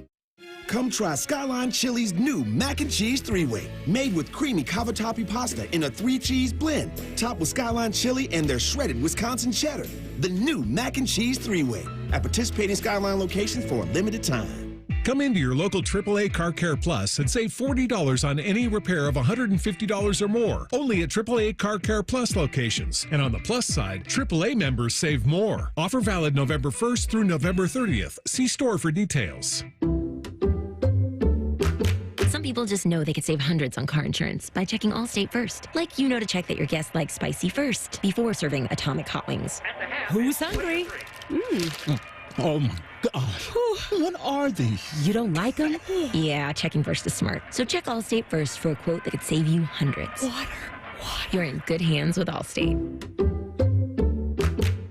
Come try Skyline Chili's new mac and cheese three-way, made with creamy cavatappi pasta in a 3-cheese blend, topped with Skyline chili and their shredded Wisconsin cheddar. The new mac and cheese three-way at participating Skyline locations for a limited time. Come into your local AAA Car Care Plus and save $40 on any repair of $150 or more. Only at AAA Car Care Plus locations. And on the plus side, AAA members save more. Offer valid November 1st through November 30th. See store for details. Some people just know they could save hundreds on car insurance by checking Allstate first. Like you know to check that your guests like spicy first before serving atomic hot wings. Who's hungry? Oh my gosh. What are these? You don't like them? Yeah, checking first is smart. So check Allstate first for a quote that could save you hundreds. Water. You're in good hands with Allstate.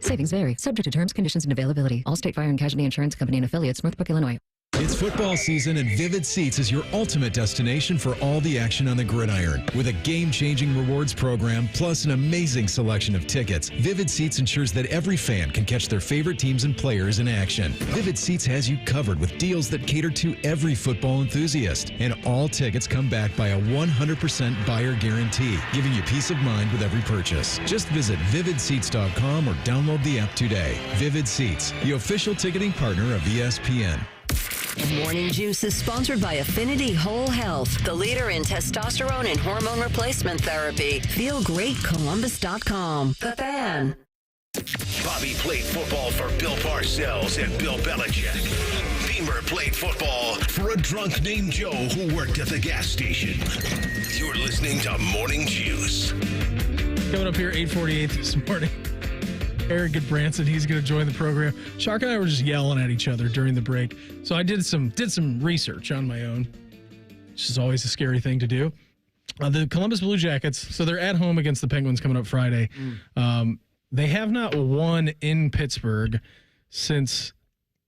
Savings vary. Subject to terms, conditions, and availability. Allstate Fire and Casualty Insurance Company and Affiliates, Northbrook, Illinois. It's football season, and Vivid Seats is your ultimate destination for all the action on the gridiron. With a game-changing rewards program, plus an amazing selection of tickets, Vivid Seats ensures that every fan can catch their favorite teams and players in action. Vivid Seats has you covered with deals that cater to every football enthusiast. And all tickets come back by a 100% buyer guarantee, giving you peace of mind with every purchase. Just visit vividseats.com or download the app today. Vivid Seats, the official ticketing partner of ESPN. Morning Juice is sponsored by Affinity Whole Health, the leader in testosterone and hormone replacement therapy. FeelGreatColumbus.com. The Fan. Bobby played football for Bill Parcells and Bill Belichick. Beamer played football for a drunk named Joe who worked at the gas station. You're listening to Morning Juice. Coming up here, 8:48 this morning. Erik Gudbranson, he's going to join the program. Shark and I were just yelling at each other during the break. So I did some research on my own, which is always a scary thing to do. The Columbus Blue Jackets, so they're at home against the Penguins coming up Friday. They have not won in Pittsburgh since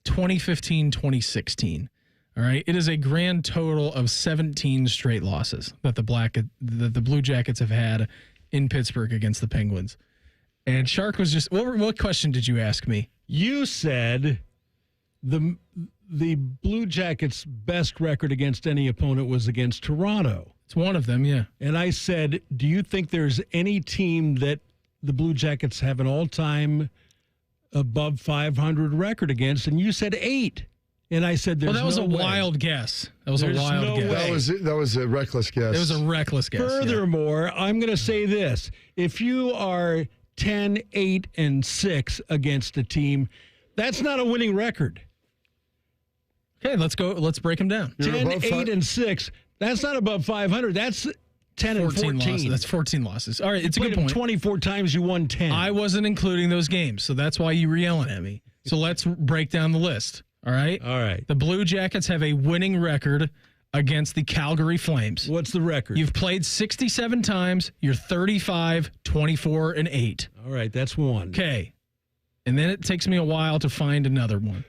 2015-2016. All right. It is a grand total of 17 straight losses that the Blue Jackets have had in Pittsburgh against the Penguins. And Shark was just, what question did you ask me? You said the Blue Jackets' best record against any opponent was against Toronto. It's one of them, yeah. And I said, do you think there's any team that the Blue Jackets have an all-time above 500 record against? And you said 8. And I said, there's no way. Well, that was a wild guess. That was a wild guess. That was a reckless guess. It was a reckless guess. Furthermore, I'm going to say this. If you are 10, 8, and 6 against a team, that's not a winning record. Okay, let's go. Let's break them down. 10, 8, and 6. That's not above 500. That's 10 and 14. Losses. That's 14 losses. All right, it's a good point. 24 times, you won 10. I wasn't including those games, so that's why you were yelling at me. So let's break down the list. All right? All right. The Blue Jackets have a winning record against the Calgary Flames. What's the record? You've played 67 times. You're 35, 24, and 8. All right, that's one. Okay. And then it takes me a while to find another one.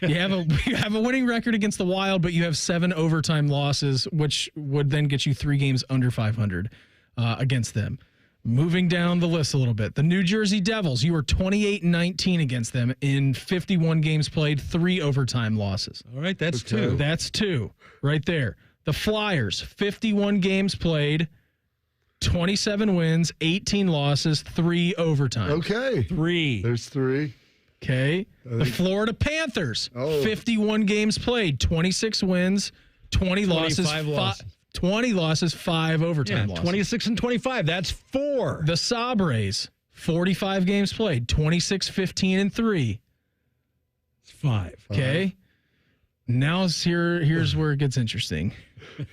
You have a winning record against the Wild, but you have 7 overtime losses, which would then get you 3 games under 500 against them. Moving down the list a little bit, the New Jersey Devils, you were 28-19 against them in 51 games played, 3 overtime losses. All right, that's 2. That's 2 right there. The Flyers, 51 games played, 27 wins, 18 losses, 3 overtime. Okay. 3. There's 3. Okay. The Florida Panthers, 51 games played, 26 wins, 20 losses, 20 losses, 5 overtime losses. 26 and 25. That's 4. The Sabres, 45 games played, 26, 15, and 3. It's 5. Okay. Now here's where it gets interesting.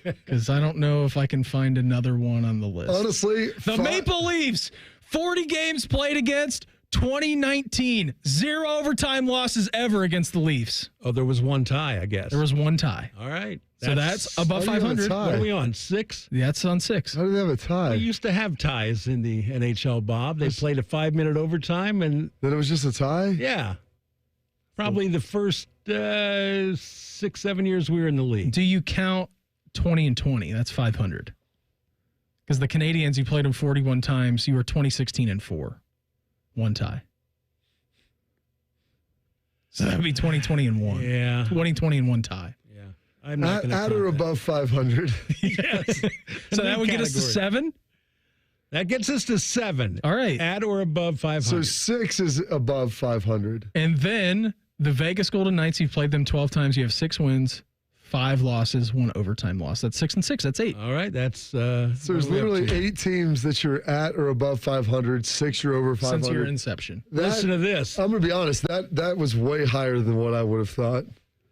Because I don't know if I can find another one on the list. Honestly, the Maple Leafs, 40 games played against, 2019, 0 overtime losses ever agast the Leafs. Oh, there was one tie, I guess. There was one tie. All right. So that's above 500. What are we on, 6? Yeah, that's on 6. How do they have a tie? They used to have ties in the NHL, Bob. They played a 5-minute overtime, and then it was just a tie? Yeah. Probably the first 6-7 years we were in the league. Do you count 20 and 20? That's 500. Because the Canadians, you played them 41 times. You were 20-16-4. One tie. So that would be 20-20-1. Yeah. 20-20-1 tie. Yeah. I'm not going to at or above 500. Yes. So that would get us to 7? That gets us to 7. All right. At or above 500. So 6 is above 500. And then the Vegas Golden Knights, you've played them 12 times. You have 6 wins, 5 losses, 1 overtime loss. That's 6 and 6. That's 8. All right. That's so there's literally 8 teams that you're at or above 500. 6 you're over 500. Since your inception. Listen to this. I'm going to be honest. That was way higher than what I would have thought.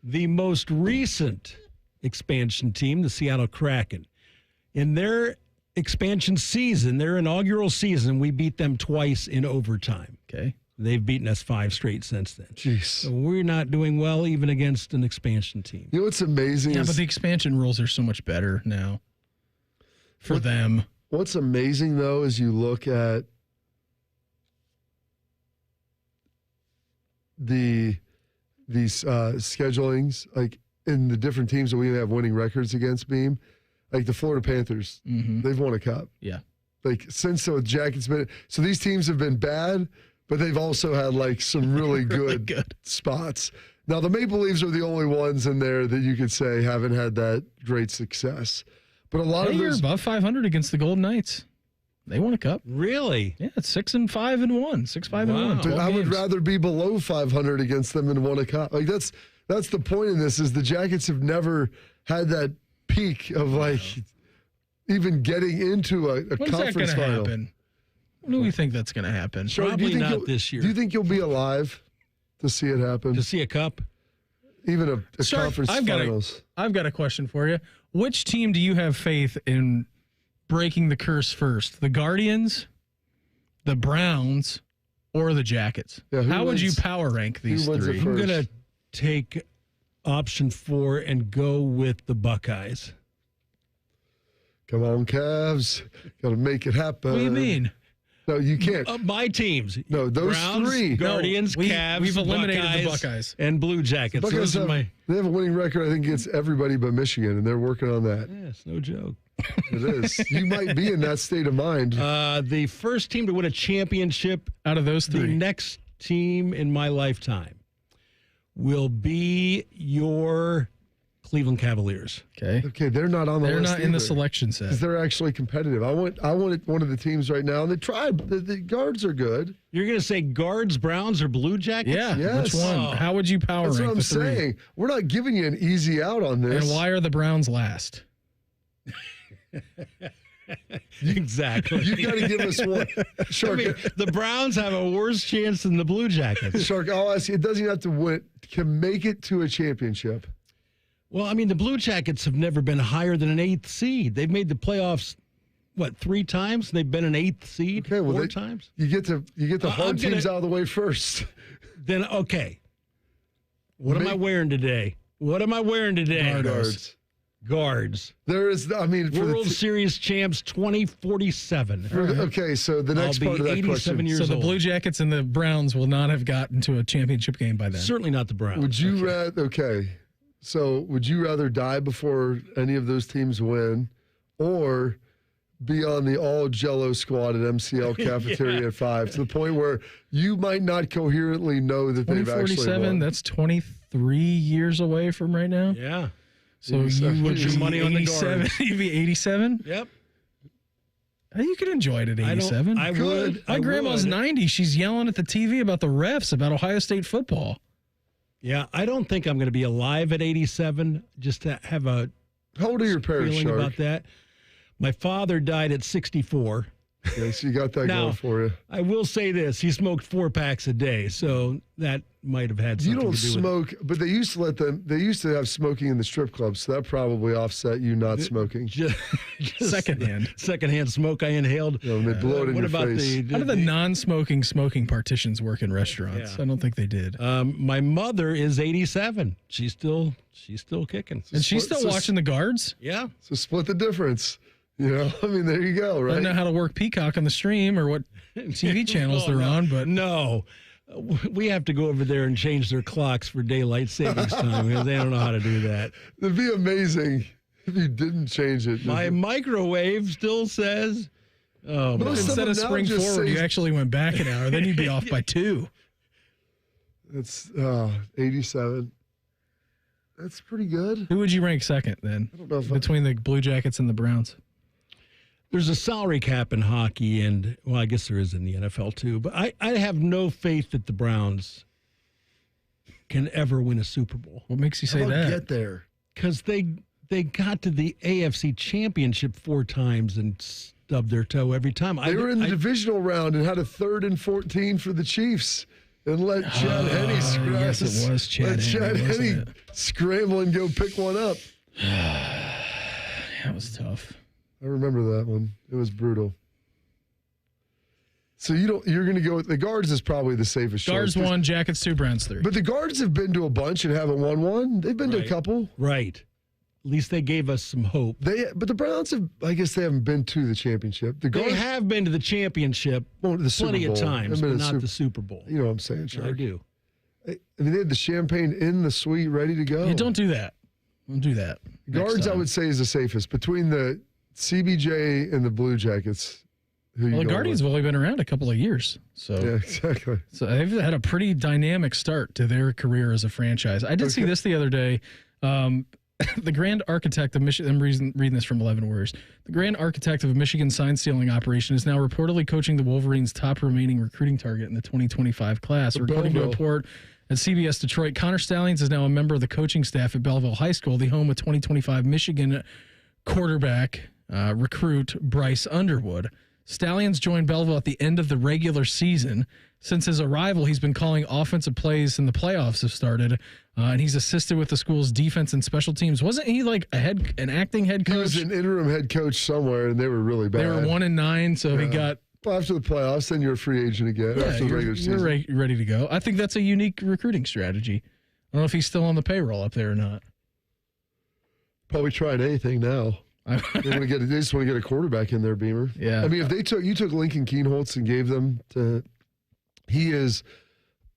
The most recent expansion team, the Seattle Kraken, in their expansion season, their inaugural season, we beat them twice in overtime. Okay. They've beaten us 5 straight since then. Jeez. So we're not doing well even against an expansion team. You know what's amazing but the expansion rules are so much better now for them. What's amazing, though, is you look at these schedulings, like in the different teams that we have winning records against, Beam, like the Florida Panthers, they've won a cup. Yeah. Like since the Jackets been, so these teams have been bad, but they've also had like some really good spots. Now the Maple Leafs are the only ones in there that you could say haven't had that great success. But a lot of you're those above 500 against the Golden Knights. They won a cup. Really? Yeah, it's 6-5-1. 6-5-1. But I would rather be below 500 against them and won a cup. Like that's the point in this is the Jackets have never had that peak of like even getting into a conference final. Happen? When do we think that's going to happen? Probably not this year. Do you think you'll be alive to see it happen? To see a cup? Even a conference finals. I've got a question for you. Which team do you have faith in breaking the curse first? The Guardians, the Browns, or the Jackets? Yeah, How would you power rank these 3? I'm going to take option 4 and go with the Buckeyes. Come on, Cavs. Got to make it happen. What do you mean? No, you can't. My teams. No, those Browns, 3. Guardians, Cavs, we've eliminated Buckeyes, the Buckeyes. And Blue Jackets. Buckeyes they have a winning record, I think, against everybody but Michigan, and they're working on that. Yeah, it's no joke. It is. You might be in that state of mind. The first team to win a championship out of those 3. The next team in my lifetime will be your Cleveland Cavaliers. Okay, they're not on the list. They're not in the either, selection set. Because they're actually competitive. I want one of the teams right now, and they tried. The guards are good. You're going to say Guards, Browns, or Blue Jackets? Yeah. Yes. Which one? How would you power That's rank what I'm the 3? saying. We're not giving you an easy out on this. And why are the Browns last? Exactly. You got to give us one. Shark, I mean, the Browns have a worse chance than the Blue Jackets. Shark, I'll ask you, it doesn't have to win. Can make it to a championship. Well, I mean, the Blue Jackets have never been higher than an 8th seed. They've made the playoffs, 3 times? They've been an 8th seed 4 times? You get the hard teams out of the way first. Then, okay. What am I wearing today? Guards. There is, I mean, for World Series champs 2047. Okay, so the next I'll part of be that 87 question. years So the old. Blue Jackets and the Browns will not have gotten to a championship game by then. Certainly not the Browns. Would you would you rather die before any of those teams win, or be on the all Jello squad at MCL cafeteria at 5 to the point where you might not coherently know that they've actually won? That's 23 years away from right now. Yeah. So you would your money on the Guards. You'd be 87. Yep. You could enjoy it at 87. I would. My grandma's 90. She's yelling at the TV about the refs about Ohio State football. Yeah, I don't think I'm going to be alive at 87. Just to have a How old are your parents, feeling Shark? about that. My father died at 64. Yes, you got that Now, going for you. I will say this: he smoked 4 packs a day, so that might have had something You don't to do smoke, but they used to They used to have smoking in the strip clubs, so that probably offset you not smoking. Just Secondhand smoke I inhaled. And they blow it in what your about face. How do the non-smoking smoking partitions work in restaurants? Yeah. I don't think they did. My mother is 87. She's still kicking, and she's still watching the Guards. Yeah. So split the difference. You know, I mean, there you go, I right? don't know how to work Peacock on the stream or what TV channels they're on, but no. We have to go over there and change their clocks for daylight savings time because they don't know how to do that. It'd be amazing If you didn't change it. My microwave still says... Oh, instead of spring forward, you actually went back an hour. Then you'd be off by 2. It's 87. That's pretty good. Who would you rank second then? I don't know if between the Blue Jackets and the Browns. There's a salary cap in hockey, and, well, I guess there is in the NFL too. But I have no faith that the Browns can ever win a Super Bowl. What makes you say that? Get there. Because they got to the AFC Championship 4 times and stubbed their toe every time. They were in the divisional round and had a 3rd and 14 for the Chiefs. And let Chad Henne scramble. Yes, it was Chad Henne scramble and go pick one up. That was tough. I remember that one. It was brutal. So you're going to go with the Guards is probably the safest Guards choice. 1, Jackets 2, Browns 3. But the Guards have been to a bunch and haven't won one. They've been to a couple. Right. At least they gave us some hope. But the Browns have, I guess they haven't been to the championship. They have been to the championship plenty of times, but not the Super Bowl. You know what I'm saying, Shark? I do. I mean, they had the champagne in the suite ready to go. Yeah, don't do that. Don't do that. Guards, I would say, is the safest. Between the CBJ and the Blue Jackets. Well, the Guardians have only been around a couple of years. So yeah, exactly. So they've had a pretty dynamic start to their career as a franchise. I did see this the other day. The grand architect of Michigan, I'm reading this from 11 Warriors. The grand architect of a Michigan sign stealing operation is now reportedly coaching the Wolverines' top remaining recruiting target in the 2025 class. According to a report at CBS Detroit, Connor Stalions is now a member of the coaching staff at Belleville High School, the home of 2025 Michigan quarterback recruit Bryce Underwood. Stalions joined Belleville at the end of the regular season. Since his arrival, he's been calling offensive plays and the playoffs have started, and he's assisted with the school's defense and special teams. Wasn't he like an acting head coach? He was an interim head coach somewhere, and they were really bad. They were 1-9, so he got... Well, after the playoffs, then you're a free agent again. Yeah, after the regular season. You're ready to go. I think that's a unique recruiting strategy. I don't know if he's still on the payroll up there or not. Probably trying anything now. They just want to get a quarterback in there, Beamer. Yeah. I mean, if you took Lincoln Keenholz and gave them to, he is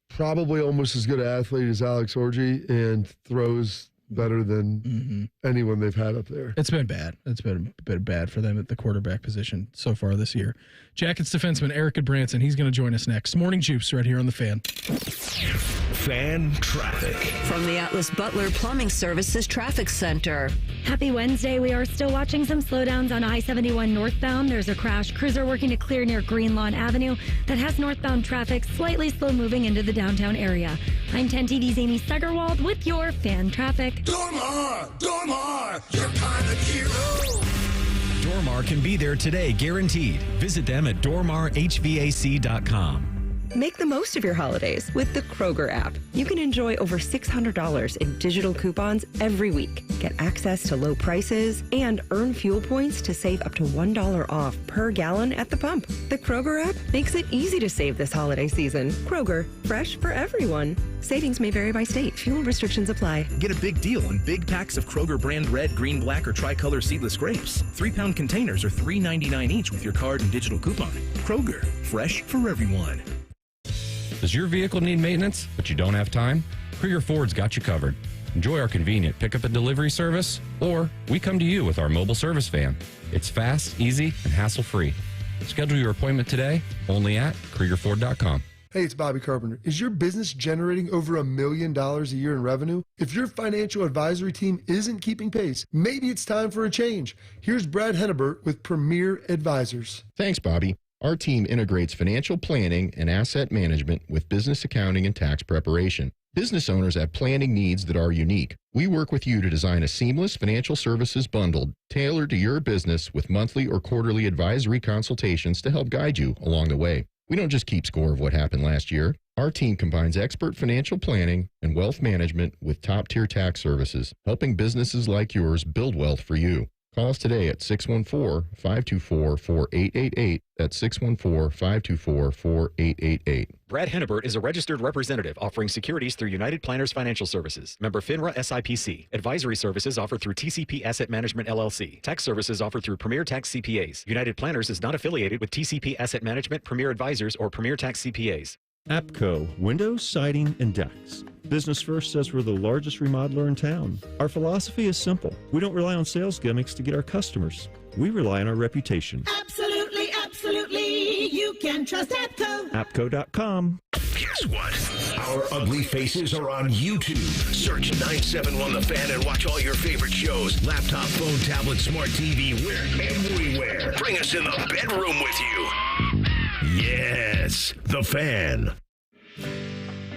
probably almost as good an athlete as Alex Orji and throws better than anyone they've had up there. It's been bad. It's been bad for them at the quarterback position so far this year. Jackets defenseman Erik Gudbranson, he's going to join us next. Morning Juice right here on The Fan. Fan traffic. From the Atlas Butler Plumbing Services Traffic Center. Happy Wednesday. We are still watching some slowdowns on I-71 northbound. There's a crash cruiser working to clear near Greenlawn Avenue that has northbound traffic slightly slow moving into the downtown area. I'm 10 TV's Amy Steigerwald with your fan traffic. Dormar, you're kind of hero. Dormar can be there today, guaranteed. Visit them at dormarhvac.com. Make the most of your holidays with the Kroger app. You can enjoy over $600 in digital coupons every week. Get access to low prices and earn fuel points to save up to $1 off per gallon at the pump. The Kroger app makes it easy to save this holiday season. Kroger, fresh for everyone. Savings may vary by state. Fuel restrictions apply. Get a big deal on big packs of Kroger brand red, green, black, or tricolor seedless grapes. 3-pound containers are $3.99 each with your card and digital coupon. Kroger, fresh for everyone. Does your vehicle need maintenance, but you don't have time? Krieger Ford's got you covered. Enjoy our convenient pickup and delivery service, or we come to you with our mobile service van. It's fast, easy, and hassle-free. Schedule your appointment today, only at KriegerFord.com. Hey, it's Bobby Carpenter. Is your business generating over $1 million a year in revenue? If your financial advisory team isn't keeping pace, maybe it's time for a change. Here's Brad Hennebert with Premier Advisors. Thanks, Bobby. Our team integrates financial planning and asset management with business accounting and tax preparation. Business owners have planning needs that are unique. We work with you to design a seamless financial services bundle tailored to your business with monthly or quarterly advisory consultations to help guide you along the way. We don't just keep score of what happened last year. Our team combines expert financial planning and wealth management with top-tier tax services, helping businesses like yours build wealth for you. Call us today at 614-524-4888. That's 614-524-4888. Brad Hennebert is a registered representative offering securities through United Planners Financial Services. Member FINRA SIPC. Advisory services offered through TCP Asset Management LLC. Tax services offered through Premier Tax CPAs. United Planners is not affiliated with TCP Asset Management, Premier Advisors, or Premier Tax CPAs. APCO, windows, siding, and decks. Business First says we're the largest remodeler in town. Our philosophy is simple. We don't rely on sales gimmicks to get our customers. We rely on our reputation. Absolutely, absolutely. You can trust APCO. APCO.com. Guess what? Our ugly faces are on YouTube. Search 971 The Fan and watch all your favorite shows. Laptop, phone, tablet, smart TV. We're everywhere. Bring us in the bedroom with you. Yes, The Fan.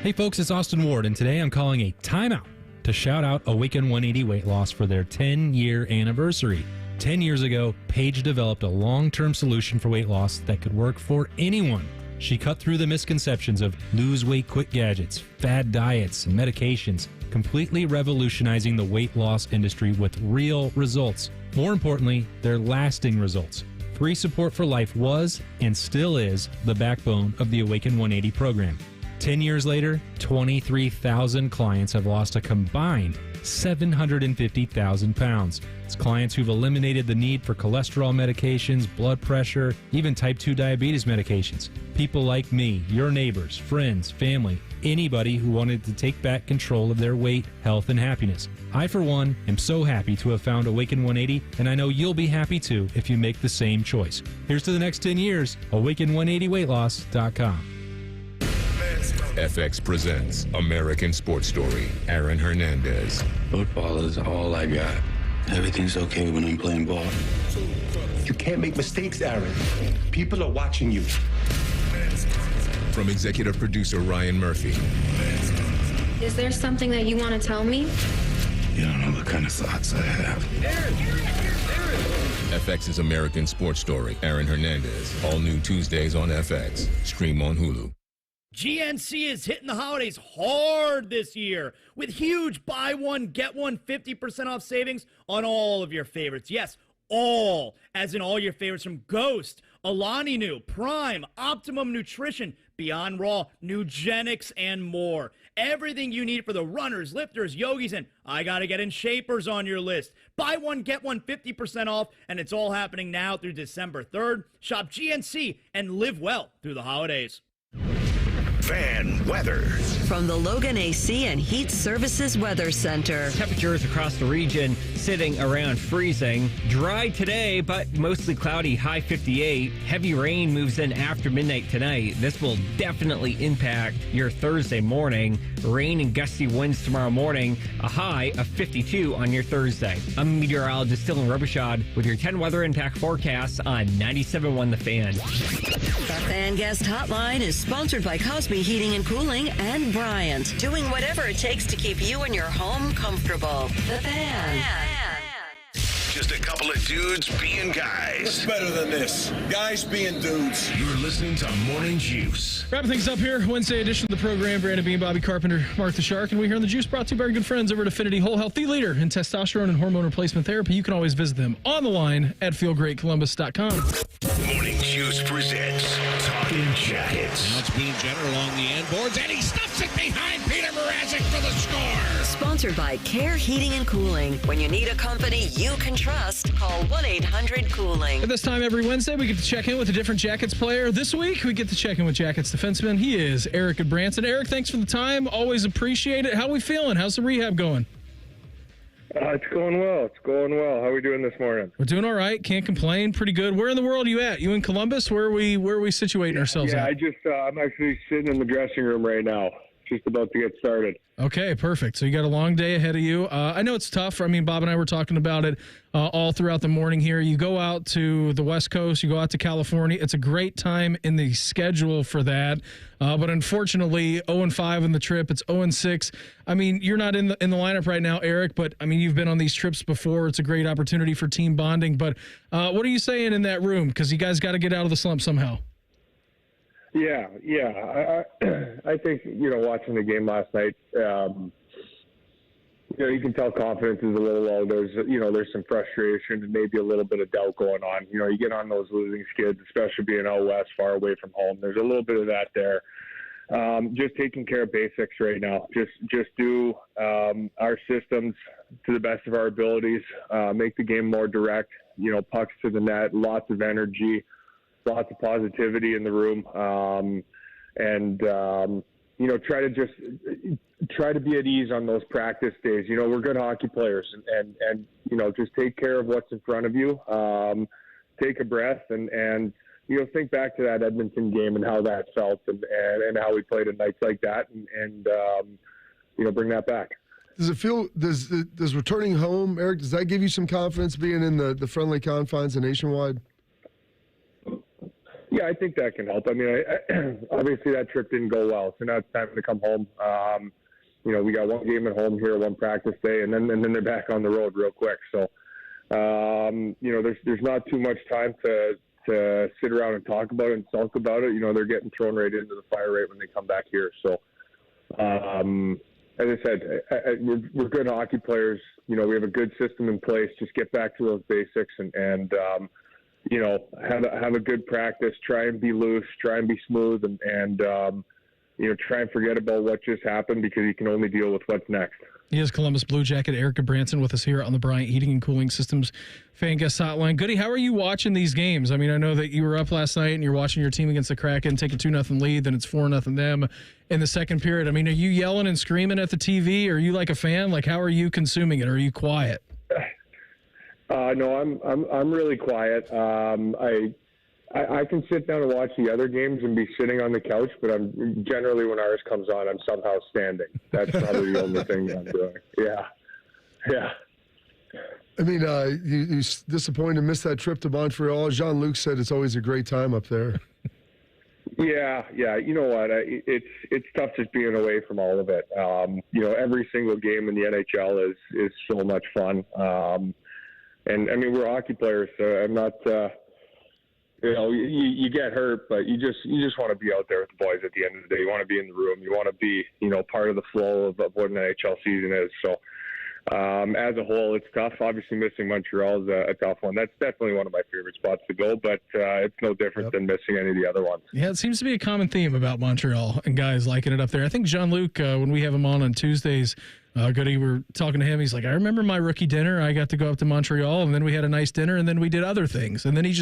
Hey folks, it's Austin Ward, and today I'm calling a timeout to shout out Awaken 180 Weight Loss for their 10-year anniversary. 10 years ago, Paige developed a long-term solution for weight loss that could work for anyone. She cut through the misconceptions of lose weight quick gadgets, fad diets, and medications, completely revolutionizing the weight loss industry with real results. More importantly, they're lasting results. Free support for life was and still is the backbone of the Awaken 180 program. 10 years later, 23,000 clients have lost a combined 750,000 pounds. It's clients who've eliminated the need for cholesterol medications, blood pressure, even type 2 diabetes medications. People like me, your neighbors, friends, family, anybody who wanted to take back control of their weight, health, and happiness. I, for one, am so happy to have found Awaken 180, and I know you'll be happy too if you make the same choice. Here's to the next 10 years, awaken180weightloss.com. FX presents American Sports Story. Aaron Hernandez. Football is all I got. Everything's okay when I'm playing ball. You can't make mistakes, Aaron. People are watching you. From executive producer Ryan Murphy. Is there something that you want to tell me? You don't know what kind of thoughts I have. FX's American Sports Story. Aaron Hernandez. All new Tuesdays on FX. Stream on Hulu. GNC is hitting the holidays hard this year with huge buy one, get one 50% off savings on all of your favorites. Yes, all, as in all your favorites from Ghost, Alani Nu, Prime, Optimum Nutrition, Beyond Raw, Nugenix, and more. Everything you need for the runners, lifters, yogis, and I gotta get in shapers on your list. Buy one, get one 50% off, and it's all happening now through December 3rd. Shop GNC and live well through the holidays. Fan weather. From the Logan AC and Heat Services Weather Center. Temperatures across the region sitting around freezing. Dry today, but mostly cloudy, high 58. Heavy rain moves in after midnight tonight. This will definitely impact your Thursday morning. Rain and gusty winds tomorrow morning, a high of 52 on your Thursday. I'm meteorologist Dylan Robichaud with your 10 weather impact forecasts on 97.1 The Fan. The Fan Guest Hotline is sponsored by Cosby Heating and Cooling and Bryant, doing whatever it takes to keep you and your home comfortable. The Fan. Just a couple of dudes being guys. What's better than this? Guys being dudes. You're listening to Morning Juice. Wrapping things up here, Wednesday edition of the program. Brandon Bean, Bobby Carpenter, Mark the Shark, and we here on the Juice brought to you by our good friends over at Affinity Whole Health, the leader in testosterone and hormone replacement therapy. You can always visit them on the line at feelgreatcolumbus.com. Morning Juice presents Talking Jackets. Now it's Bean Jenner along the end boards, and he stuffs it behind Peter Mrazek for the score. Sponsored by Care Heating and Cooling. When you need a company you can trust, call 1-800-COOLING. At this time every Wednesday, we get to check in with a different Jackets player. This week, we get to check in with Jackets defenseman. He is Erik Gudbranson. Erik, thanks for the time. Always appreciate it. How are we feeling? How's the rehab going? It's going well. It's going well. How are we doing this morning? We're doing all right. Can't complain. Pretty good. Where in the world are you at? You in Columbus? Where are we situating ourselves at? I'm actually sitting in the dressing room right now. Just about to get started. Okay, perfect. So you got a long day ahead of you. I know it's tough. I mean, Bob and I were talking about it all throughout the morning here. You go out to the West Coast, you go out to California. It's a great time in the schedule for that. But unfortunately, 0-5 in the trip. It's 0-6. I mean, you're not in the lineup right now, Erik, but I mean, you've been on these trips before. It's a great opportunity for team bonding. But what are you saying in that room? Because you guys got to get out of the slump somehow. Yeah. I think, watching the game last night, you can tell confidence is a little low. There's some frustration and maybe a little bit of doubt going on. You get on those losing skids, especially being out west, far away from home. There's a little bit of that there. Just taking care of basics right now. Just do our systems to the best of our abilities. Make the game more direct. Pucks to the net, lots of energy. Lots of positivity in the room, and try to be at ease on those practice days. We're good hockey players, and just take care of what's in front of you. Take a breath and think back to that Edmonton game and how that felt and how we played at nights like that and bring that back. Does it feel, does returning home, Erik, does that give you some confidence being in the friendly confines of Nationwide? Yeah, I think that can help. I mean, obviously that trip didn't go well, so now it's time to come home. We got one game at home here, one practice day, and then they're back on the road real quick. So, there's not too much time to sit around and talk about it and sulk about it. They're getting thrown right into the fire right when they come back here. So, as I said, we're good hockey players. We have a good system in place. Just get back to those basics and have a good practice. Try and be loose. Try and be smooth, and try and forget about what just happened because you can only deal with what's next. He is Columbus Blue Jacket Erik Gudbranson with us here on the Bryant Heating and Cooling Systems Fan Guest Hotline. Goody, how are you watching these games? I mean, I know that you were up last night and you're watching your team against the Kraken take a 2-0 lead, then it's 4-0 them in the second period. I mean, are you yelling and screaming at the TV? Are you like a fan? Like, how are you consuming it? Are you quiet? No, I'm really quiet. I can sit down and watch the other games and be sitting on the couch, but I'm generally when ours comes on, I'm somehow standing. That's probably the only thing I'm doing. Yeah. I mean, you disappointed to miss that trip to Montreal. Jean-Luc said it's always a great time up there. Yeah. You know what? It's tough just being away from all of it. Every single game in the NHL is so much fun. And I mean, we're hockey players, so I'm not. You get hurt, but you just want to be out there with the boys at the end of the day. You want to be in the room. You want to be, part of the flow of what an NHL season is. So, as a whole, it's tough. Obviously, missing Montreal is a tough one. That's definitely one of my favorite spots to go, but it's no different than missing any of the other ones. Yeah, it seems to be a common theme about Montreal and guys liking it up there. I think Jean-Luc, when we have him on Tuesdays, Goody, we're talking to him. He's like, I remember my rookie dinner. I got to go up to Montreal, and then we had a nice dinner, and then we did other things. And then he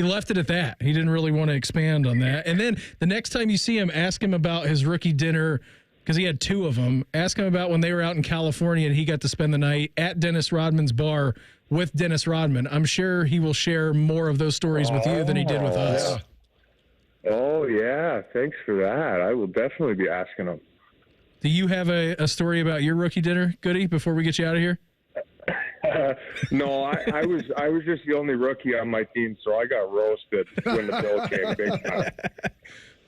left it at that. He didn't really want to expand on that. And then the next time you see him, ask him about his rookie dinner, because he had 2 of them. Ask him about when they were out in California and he got to spend the night at Dennis Rodman's bar with Dennis Rodman. I'm sure he will share more of those stories with you than he did with us. Oh, yeah. Thanks for that. I will definitely be asking him. Do you have a story about your rookie dinner, Goody, before we get you out of here? No, I was just the only rookie on my team, so I got roasted when the bill came big time.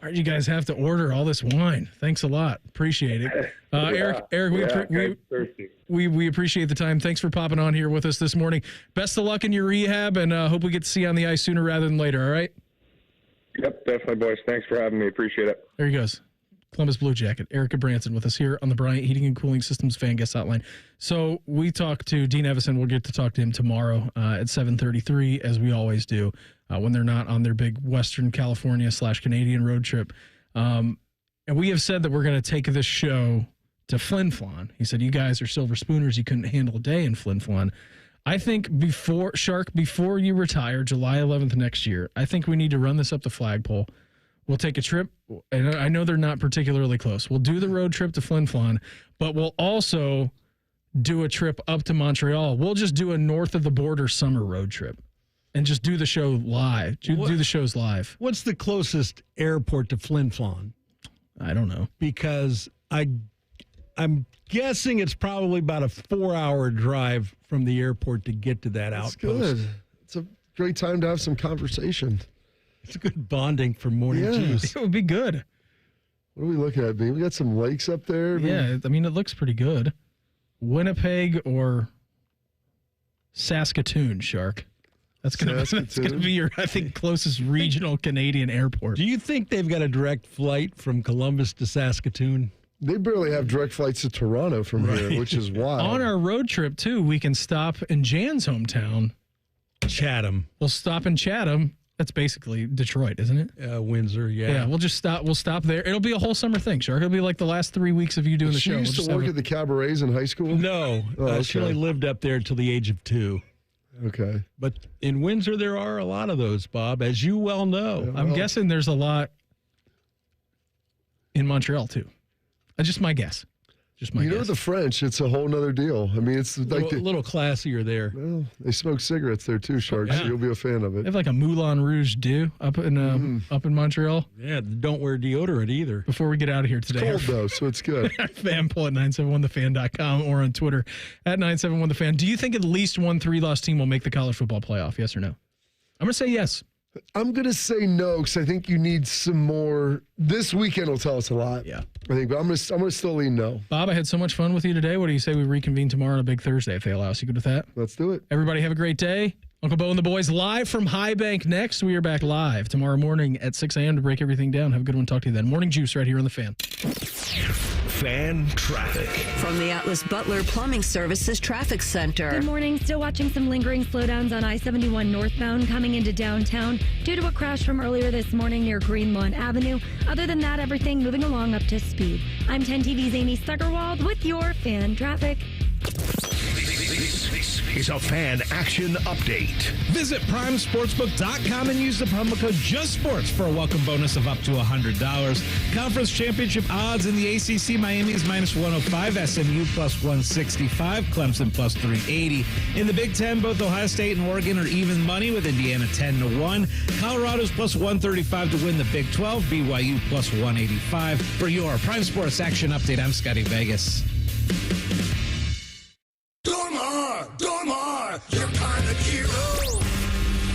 All right, you guys have to order all this wine. Thanks a lot. Appreciate it. Erik, we appreciate the time. Thanks for popping on here with us this morning. Best of luck in your rehab, and hope we get to see you on the ice sooner rather than later, all right? Yep, definitely, boys. Thanks for having me. Appreciate it. There he goes. Columbus Blue Jacket, Erik Gudbranson with us here on the Bryant Heating and Cooling Systems Fan Guest Hotline. So we talked to Dean Evison. We'll get to talk to him tomorrow at 7:33, as we always do, when they're not on their big Western California / Canadian road trip. And we have said that we're going to take this show to Flin Flon. He said, you guys are silver spooners. You couldn't handle a day in Flin Flon. I think before you retire, July 11th next year, I think we need to run this up the flagpole. We'll take a trip, and I know they're not particularly close. We'll do the road trip to Flin Flon, but we'll also do a trip up to Montreal. We'll just do a north of the border summer road trip and just do the show live. Do the shows live. What's the closest airport to Flin Flon? I don't know. Because I'm guessing it's probably about a 4-hour drive from the airport to get to that outpost. Good. It's a great time to have some conversation. It's a good bonding for morning juice. It would be good. What are we looking at, B? We got some lakes up there. Yeah, I mean, it looks pretty good. Winnipeg or Saskatoon, Shark. That's gonna be your, I think, closest regional Canadian airport. Do you think they've got a direct flight from Columbus to Saskatoon? They barely have direct flights to Toronto from here, which is wild. On our road trip, too, we can stop in Jan's hometown. Chatham. We'll stop in Chatham. That's basically Detroit, isn't it? Windsor, yeah. Yeah, we'll just stop. We'll stop there. It'll be a whole summer thing, Shark. It'll be like the last 3 weeks of you doing the show. You used to work at the cabarets in high school? No. She only lived up there till the age of 2. Okay. But in Windsor, there are a lot of those, Bob, as you well know. I'm guessing there's a lot in Montreal, too. Just my guess. Just my guess. The French, it's a whole nother deal. I mean, it's like a little classier there. Well, they smoke cigarettes there too, Shark, so you'll be a fan of it. They have like a Moulin Rouge Dew up in Montreal. Yeah, don't wear deodorant either. Before we get out of here today. It's cold, though, so it's good. Fan poll at 971thefan.com or on Twitter at 971thefan. Do you think at least one 3-loss team will make the college football playoff? Yes or no? I'm going to say yes. I'm going to say no because I think you need some more. This weekend will tell us a lot. Yeah. I think, but I'm going to still lean no. Bob, I had so much fun with you today. What do you say we reconvene tomorrow on a big Thursday if they allow us? You good with that? Let's do it. Everybody have a great day. Uncle Bo and the boys live from High Bank next. We are back live tomorrow morning at 6 a.m. to break everything down. Have a good one. Talk to you then. Morning Juice right here on the Fan. Fan traffic. From the Atlas Butler Plumbing Services Traffic Center. Good morning. Still watching some lingering slowdowns on I-71 northbound coming into downtown due to a crash from earlier this morning near Greenlawn Avenue. Other than that, everything moving along up to speed. I'm 10 TV's Amy Stuggerwald with your Fan Traffic. This is a Fan Action Update. Visit primesportsbook.com and use the promo code JUSTSPORTS for a welcome bonus of up to $100. Conference championship odds in the ACC: Miami is -105, SMU +165, Clemson +380. In the Big Ten, both Ohio State and Oregon are even money with Indiana 10-1. Colorado's +135 to win the Big 12, BYU +185. For your Prime Sports Action Update, I'm Scotty Vegas. Dormar, your kind of hero.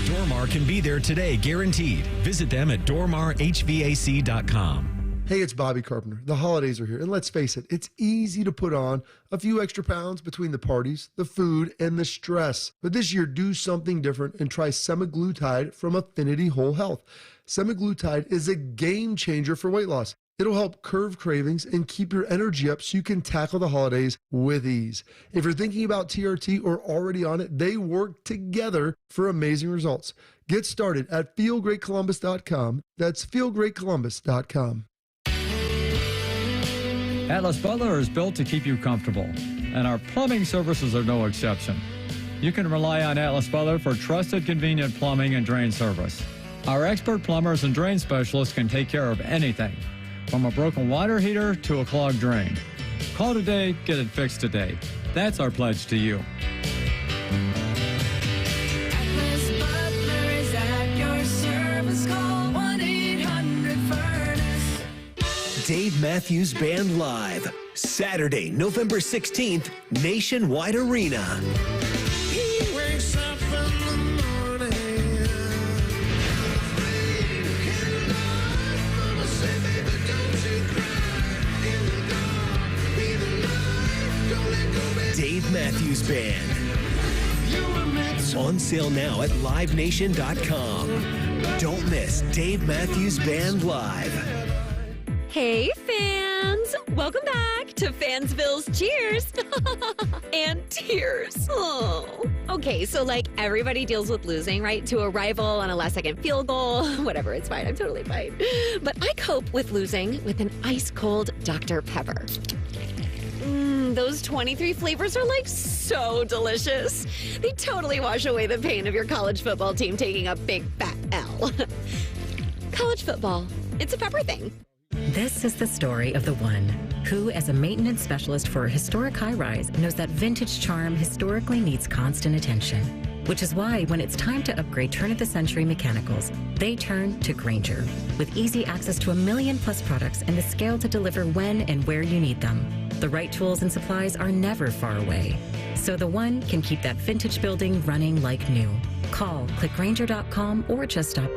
Dormar can be there today, guaranteed. Visit them at dormarhvac.com. Hey, it's Bobby Carpenter. The holidays are here, and let's face it, it's easy to put on a few extra pounds between the parties, the food, and the stress. But this year, do something different and try semaglutide from Affinity Whole Health. Semaglutide is a game changer for weight loss. It'll help curb cravings and keep your energy up so you can tackle the holidays with ease. If you're thinking about TRT or already on it, they work together for amazing results. Get started at feelgreatcolumbus.com. That's feelgreatcolumbus.com. Atlas Butler is built to keep you comfortable, and our plumbing services are no exception. You can rely on Atlas Butler for trusted, convenient plumbing and drain service. Our expert plumbers and drain specialists can take care of anything, from a broken water heater to a clogged drain. Call today, get it fixed today. That's our pledge to you. Atlas Butler is at your service. Call 1-800-FURNACE. Dave Matthews Band Live, Saturday, November 16th, Nationwide Arena. He wakes up in the morning. Dave Matthews Band. On sale now at livenation.com. Don't miss Dave Matthews Band Live. Hey, fans! Welcome back to Fansville's Cheers and Tears. Oh. Okay, so like everybody deals with losing, right? To a rival on a last-second field goal. Whatever, it's fine. I'm totally fine. But I cope with losing with an ice-cold Dr. Pepper. Those 23 flavors are like so delicious. They totally wash away the pain of your college football team taking a big fat L. College football, it's a pepper thing. This is the story of the one who, as a maintenance specialist for a historic high-rise, knows that vintage charm historically needs constant attention. Which is why when it's time to upgrade turn-of-the-century mechanicals, they turn to Grainger. With easy access to 1 million-plus products and the scale to deliver when and where you need them. The right tools and supplies are never far away. So the one can keep that vintage building running like new. Call, click Grainger.com, or just stop by.